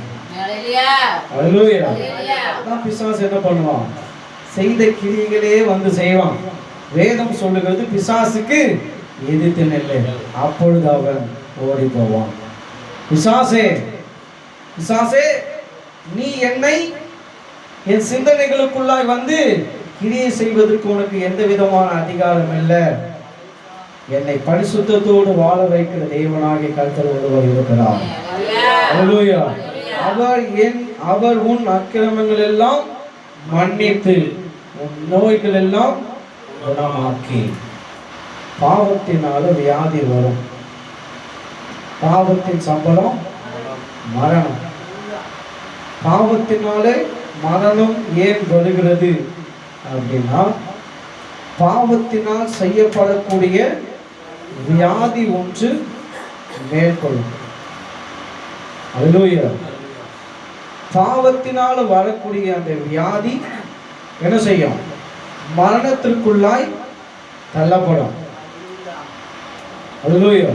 S1: அல்லேலூயா. அதான் பிசாசு என்ன பண்ணுவான், செய்த கிரியைகளே வந்து செய்வான். வேதம் சொல்லுகிறது பிசாசுக்கு எதிர்த்து நில்லை, அப்பொழுது அவன் ஓடி போவான். பிசாசே, பிசாசே, நீ என்னை என் சிந்தனைகளுக்குள்ளாய் வந்து கிரியை செய்வதற்கு உனக்கு எந்த விதமான அதிகாரம் இல்லை. என்னை பரிசுத்தத்தோடு வாழ வைக்கிற தேவனாகிய கர்த்தர் ஒருவர் இருக்கிறார். அல்லேலூயா. அவர் உன் அக்கிரமங்கள் எல்லாம் மன்னித்து உன் நோய்கள் எல்லாம் குணமாக்கி. பாவத்தினால வியாதி வரும். பாவத்தின் சம்பளம் மரணம். பாவத்தினாலே மரணம் ஏன் வருகிறது அப்படின்னா, பாவத்தினால் செய்யப்படக்கூடிய வியாதி ஒன்று மேற்கொள்ளும். அல்லேலூயா. பாவத்தினால் வரக்கூடிய அந்த வியாதி என்ன செய்யும், மரணத்திற்குள்ளாய் தள்ளப்படும். அல்லேலூயா.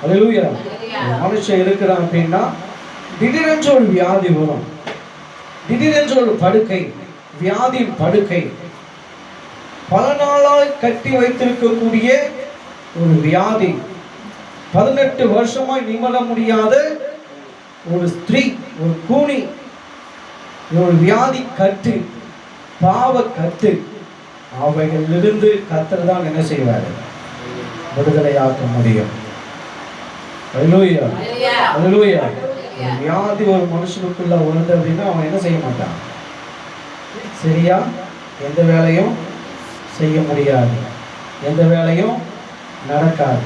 S1: அல்லேலூயா. மனுஷன் இருக்கிறான் அப்படின்னா திடீரென்று ஒரு வியாதி வரும். திடீரென்று ஒரு படுக்கை, வியாதியின் படுக்கை, பல நாளாய் கட்டி வைத்திருக்கக்கூடிய ஒரு வியாதி, 18 வருஷமாய் நிமிர முடியாத ஒரு ஸ்திரீ, ஒரு கூனி, ஒரு வியாதி கட்டு, பாவ கட்டு, அவைகளிலிருந்து கர்த்தர் தான் என்ன செய்வார், விடுதலையாக்க முடியும். அல்லேலூயா. அல்லேலூயா. வியாதி ஒரு மனுஷனுக்குள்ள வருது அப்படின்னா அவன் என்ன செய்ய மாட்டான், சரியா எந்த வேலையும் செய்ய முடியாது, எந்த வேலையும் நடக்காது.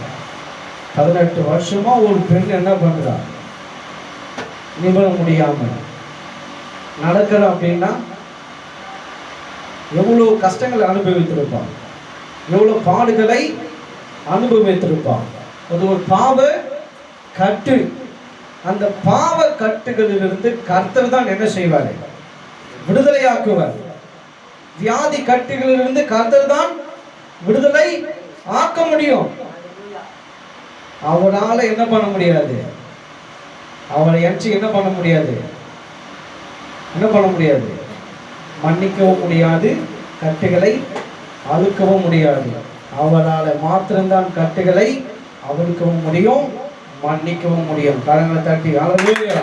S1: 18 வருஷமா ஒரு பெண் என்ன பண்றா, நிமிர முடியாம நடக்கிற அப்படின்னா எவ்வளவு கஷ்டங்களை அனுபவித்திருப்பான், எவ்வளவு பாடுகளை அனுபவித்திருப்பான். அது ஒரு பாவ கட்டு. அந்த பாவ கட்டுகளிலிருந்து கர்த்தர் தான் என்ன செய்வார், விடுதலையாக்குவார். வியாதி கட்டுகளிலிருந்து கர்த்தர் தான் விடுதலை ஆக்க முடியும். அவரால் என்ன பண்ண முடியாது, அவரை எஞ்சி என்ன பண்ண முடியாது, என்ன பண்ண முடியாது, மன்னிக்கவும் முடியாது, கட்டுகளை அழுக்கவும் முடியாது. அவரால் மாத்திரம்தான் கட்டுகளை அவிழ்க்கவும் முடியும், மன்னிக்கவும் முடியும். கரங்களை தட்டி அல்லேலூயா.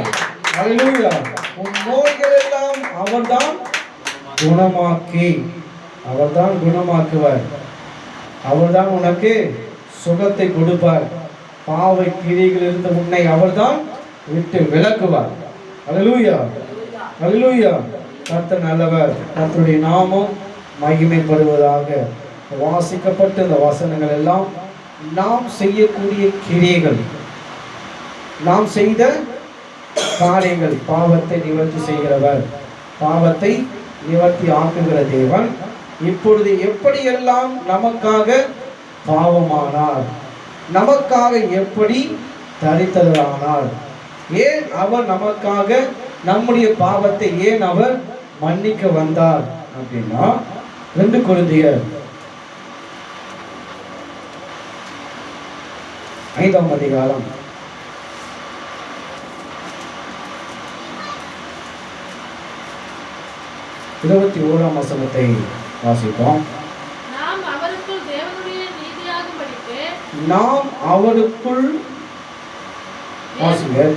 S1: அல்லேலூயா. உன் நோய்கள் எல்லாம் அவர்தான் குணமாக்கி, அவர்தான் குணமாக்குவார். அவர்தான் உனக்கு சுகத்தை கொடுப்பார். பாவை கிரிகளிலிருந்து உன்னை அவர்தான் விட்டு விலக்குவார். அல்லேலூயா. அல்லேலூயா. கர்த்தர் நல்லவர். கர்த்தருடைய நாமம் மகிமைப்படுவதாக. வாசிக்கப்பட்ட இந்த வசனங்கள் எல்லாம் நாம் செய்யக்கூடிய கிரியைகள், நாம் செய்த காரியங்கள், பாவத்தை நிவர்த்தி செய்கிறவர், பாவத்தை நிவர்த்தி ஆக்குகிற தேவன். இப்பொழுது எப்படியெல்லாம் நமக்காக பாவமானார், நமக்காக எப்படி தரித்தலானார், ஏன் அவர் நமக்காக நம்முடைய பாவத்தை ஏன் அவர் மன்னிக்க வந்தார் அப்படின்னா, 2 கொரிந்தியர் 5ஆம் அதிகாரம் 21ஆம் வசனத்தை வாசிப்போம். நாம் அவருக்குள்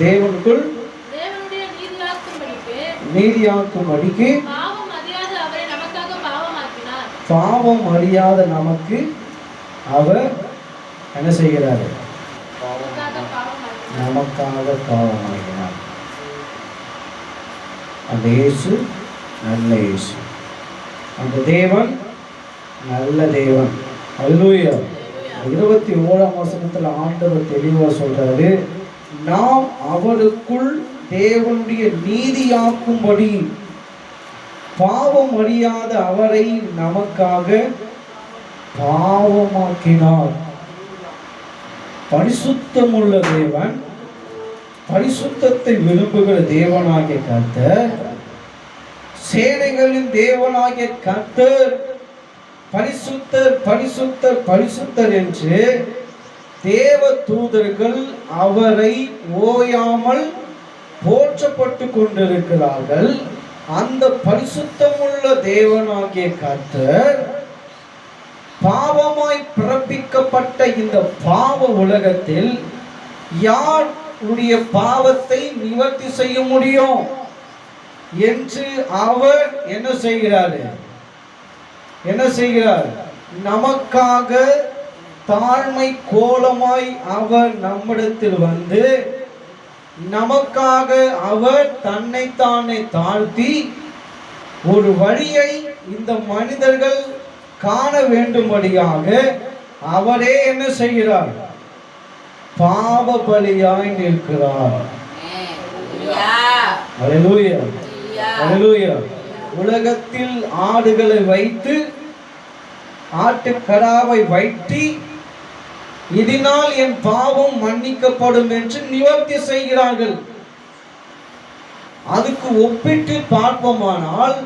S1: தேவனுக்குள் நீதியாக்கும்படிக்கு பாவம் அறியாத நமக்கு அவர் என்ன செய்கிறார், நமக்காக பாவமாகினார். அந்த இயேசு நல்ல இயேசு, அந்த தேவன் நல்ல தேவன். அல்லேலூயா. 21ஆம் வசனத்துல ஆண்டவர் தெளிவா சொல்றாரு, நாம் அவருக்குள் தேவனுடைய நீதியாக்கும்படி பாவம் அறியாத அவரை நமக்காக பாவமாக்கினார். பரிசுத்தமுள்ள தேவன் பரிசுத்தத்தை விரும்புகிற தேவனாகிய கர்த்தர், சேனைகளின் தேவனாகிய கர்த்தர் பரிசுத்தர் பரிசுத்தர் பரிசுத்தர் என்று தேவ தூதர்கள் அவரை ஓயாமல் போற்றப்பட்டு கொண்டிருக்கிறார்கள். அந்த பரிசுத்தமுள்ள தேவனாகிய கர்த்தர் பாவமாய் பிறப்பிக்கப்பட்ட இந்த பாவ உலகத்தில் யாருடைய பாவத்தை நிவர்த்தி செய்ய முடியும் என்று அவர் என்ன செய்கிறார்? நமக்காக தாழ்மை கோலமாய் அவர் நம்மிடத்தில் வந்து நமக்காக அவர் தன்னைத்தானே தாழ்த்தி ஒரு வழியை இந்த மனிதர்கள் காண வேண்டும்படியாக அவரே என்ன செய்கிறார்? பாவ பலியாய் நிற்கிறார். அல்லேலூயா, அல்லேலூயா. உலகத்தில் ஆடுகளை வைத்து ஆட்டுக்கடாவை வைத்து இதனால் என் பாவம் மன்னிக்கப்படும் என்று நிவர்த்தி செய்கிறார்கள். அதுக்கு ஒப்பிட்டு பார்ப்போமானால்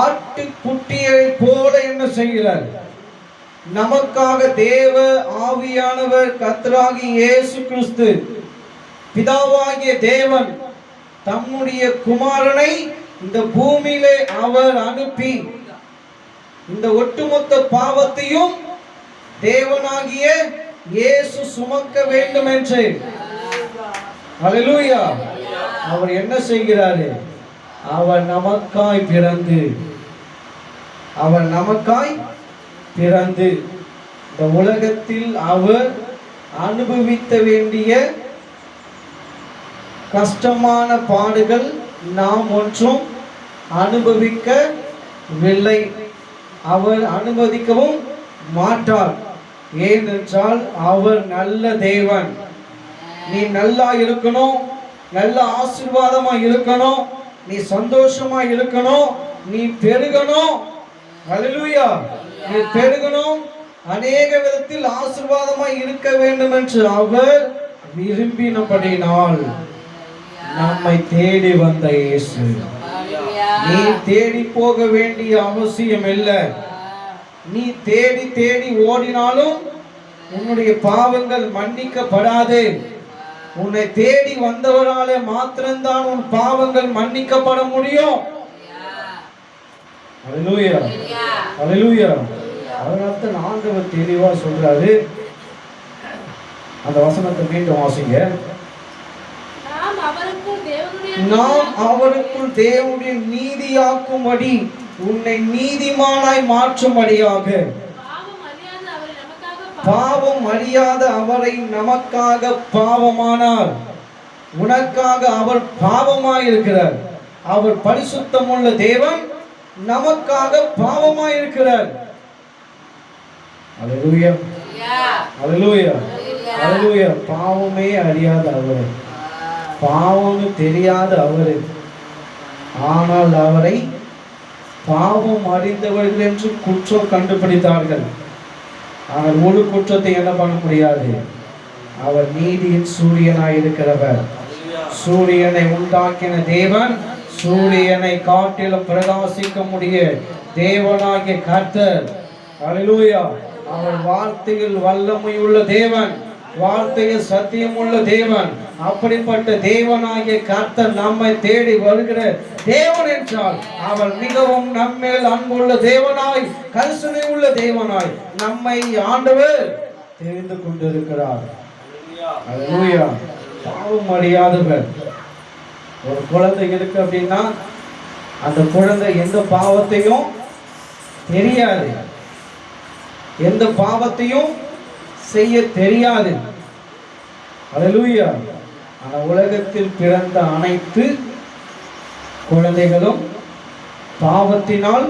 S1: ஆட்டுக்குட்டியை போல என்ன செய்கிறார்? நமக்காக தேவ ஆவியானவர் கர்த்தராகிய இயேசு கிறிஸ்து பிதாவாகிய தேவன் தம்முடைய குமாரனை இந்த பூமியிலே அவர் அனுப்பி இந்த ஒட்டுமொத்த பாவத்தையும் தேவனாகிய இயேசு சுமக்க வேண்டும் என்று, அல்லேலூயா, அவர் என்ன செய்கிறாரு? அவர் நமக்காய் பிறந்து இந்த உலகத்தில் அவர் அனுபவித்த வேண்டிய கஷ்டமான பாடுகள் நாம் ஒன்றும் அனுபவிக்கவில்லை. அவர் அனுமதிக்கவும் மாட்டார். ஏனென்றால் அவர் நல்ல தேவன். நீ நல்லா இருக்கணும், நல்ல ஆசீர்வாதமா இருக்கணும், நீ சந்தோஷமா இருக்கணும், நீ பெருகணும். அல்லேலூயா, நீ பெருகணும், அநேக விதத்தில் ஆசீர்வாதமா இருக்க வேண்டும் என்று அவர் விரும்பினபடினால் நம்மை தேடி வந்த இயேசு. நீ தேடி போக வேண்டிய அவசியம் இல்லை. நீ தேடி தேடி ஓடினாலும் உன்னுடைய பாவங்கள் மன்னிக்கப்படாது. உன்னை தேடி வந்தவராலே மாத்திரம்தான் உன் பாவங்கள் மன்னிக்கப்பட முடியும். அல்லேலூயா, அல்லேலூயா. அதனால்தான் ஆண்டவர் தெளிவா சொல்றாரு. அந்த வசனத்தை மீண்டும் வாசிங்க. நாம் அவருக்குள் தேவனுடைய நீதியாக்கும்படி உன்னை நீதிமானாய் மாற்றும்படியாக பாவம் அறியாத அவரை நமக்காக பாவமானார். உனக்காக அவர் பாவமாய் இருக்கிறார். அவர் பரிசுத்தமுள்ள தேவன், நமக்காக பாவமாய் இருக்கிறார். அல்லேலூயா, அல்லேலூயா, அல்லேலூயா. பாவமே அறியாத அவர், பாவம்னு தெரியாத அவர், ஆனால் அவரை பாவம் அறிந்தவர்கள் என்று குற்றம் கண்டுபிடித்தார்கள். ஆனால் ஒரு குற்றத்தை என்ன பண்ண முடியாது. அவர் நீதியின் சூரியனாய் இருக்கிறவர். சூரியனை உண்டாக்கின தேவன், சூரியனை காட்டிலும் பிரகாசிக்க முடிய தேவனாகிய கர்த்தர். அல்லேலூயா. அவர் வார்த்தையில் வல்லமை உள்ள தேவன், வார்த்தையில் சத்தியம் உள்ள தேவன். அப்படிப்பட்ட தேவனாகிய கர்த்தர் நம்மை தேடி வருகிற தேவன் என்றால் அவர் மிகவும் நம்மேல் அன்புள்ள தேவனாய், கரிசனை உள்ள தேவனாய் நம்மை ஆண்டவர் தெரிந்து கொண்டிருக்கிறார். அல்லேலூயா. பாவம் அறியாதவர். ஒரு குழந்தை இருக்கு அப்படின்னா அந்த குழந்தை எந்த பாவத்தையும் தெரியாது, எந்த பாவத்தையும் செய்ய தெரியாது. அல்லேலூயா. ஆனால் உலகத்தில் பிறந்த அனைத்து குழந்தைகளும் பாவத்தினால்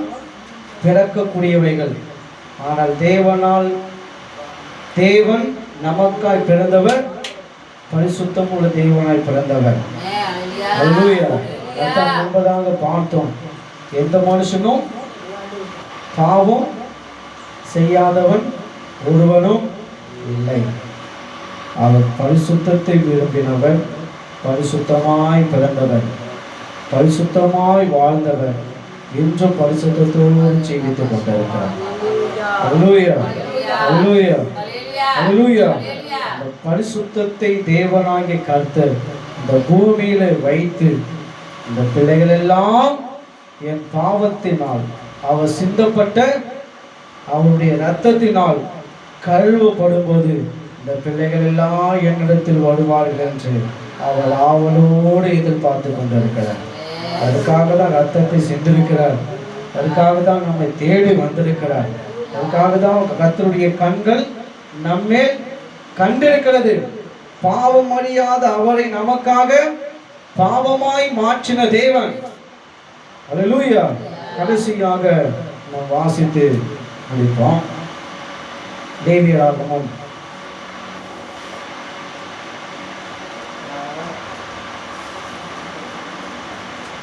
S1: பிறக்கக்கூடியவைகள். ஆனால் தேவன் நமக்காய் பிறந்தவர், பரிசுத்தம் உள்ள தேவனாய் பிறந்தவர். அல்லேலூயா. அதான் முன்பதாக பார்த்தோம். எந்த மனுஷனும் பாவம் செய்யாதவன் ஒருவனும் இல்லை. அவர் பரிசுத்தத்தை விரும்பினவர், பரிசுத்தமாய் பிறந்தவர், பரிசுத்தமாய் வாழ்ந்தவர், இன்றும் பரிசுத்தத்தோடு ஜீவித்துக் கொண்டிருக்கிறார். அல்லேலூயா, அல்லேலூயா, அல்லேலூயா. இந்த பரிசுத்தத்தை தேவனாகிய கர்த்தர் இந்த பூமியில வைத்து இந்த பிள்ளைகள் எல்லாம் என் பாவத்தினால் அவர் சிந்தப்பட்ட அவருடைய இரத்தத்தினால் கழுவப்படும்போது இந்த பிள்ளைகள் எல்லாம் என்னிடத்தில் வருவார்கள் என்று அவர் ஆவலோடு எதிர்பார்த்து கொண்டிருக்கிறார். அதுக்காக தான் ரத்தத்தை சிந்திருக்கிறார். அதுக்காக தான் நம்மை தேடி வந்திருக்கிறார். அதுக்காக தான் கர்த்தருடைய கண்கள் நம்மேல் கண்டிருக்கிறது. பாவம் அறியாத அவரை நமக்காக பாவமாய் மாற்றின தேவன். அல்லேலூயா. கடைசியாக நாம் வாசித்து முடிப்போம். லேவியராகமம்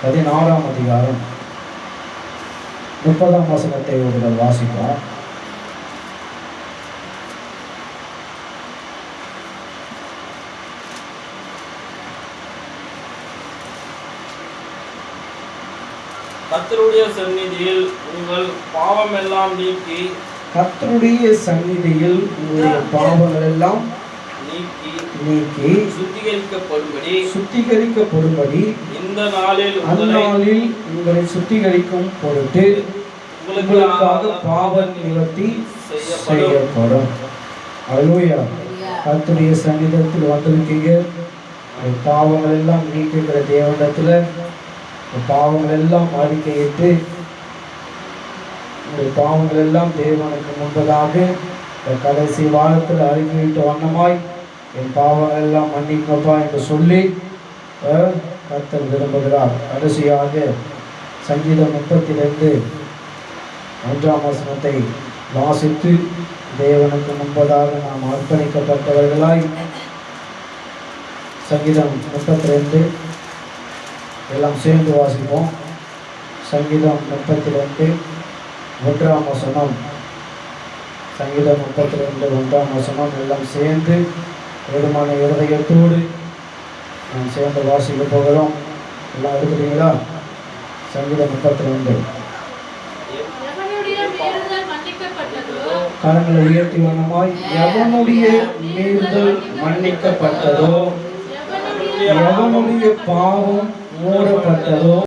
S1: 16ஆம் அதிகாரம் 30ஆம் வசனத்தை ஒருவர் வாசிப்போம்.
S3: கர்த்தருடைய சந்நிதியில் உங்கள் பாவமெல்லாம் நீக்கி,
S1: கர்த்தருடைய சந்நிதியில் உங்களுடைய பாவங்கள் எல்லாம் நீக்கி சுத்திகரிக்கப்படும்படி இந்த நாளில் உங்களை சுத்திகரிக்கும் பொருட்டு உங்களுக்காக பாவ நிவர்த்தி செய்யப்படும். அல்லேலூயா. கர்த்தருடைய சந்நிதியில் வந்திருக்கீங்க. பாவங்கள் எல்லாம் நீக்குகிற தேவனிடத்துல பாவங்கள் எல்லாம் அறிக்கையிட்டு உங்களுடைய பாவங்கள் எல்லாம் தேவனுக்கு முன்பதாக கடைசி வாரத்தில் அறிக்கையிட்ட வண்ணமாய் என் பாவங்கள் எல்லாம் மன்னிக்கப்பா என்று சொல்லி கர்த்தர் விரும்புகிறார். கடைசியாக சங்கீதம் 32:1ஆம் வசனத்தை வாசித்து தேவனுக்கு முன்பதாக நாம் அர்ப்பணிக்கப்பட்டவர்களாய் சங்கீதம் 32 எல்லாம் சேர்ந்து வாசிப்போம். சங்கீதம் 32:1ஆம் வசனம். சங்கீதம் 32:1ஆம் வசனம் எல்லாம் சேர்ந்து ஏழுமான இருதயத்தோடு நாம் சேர்ந்து வாசிக்க போகிறோம். எல்லாம் எடுத்துட்டீங்களா? சங்கீதம் 32. கரங்களை உயர்த்தி வண்ணமாய் எவனுடைய மீறுதல் மன்னிக்கப்பட்டதோ, எவனுடைய பாவம் மூடப்பட்டதோ,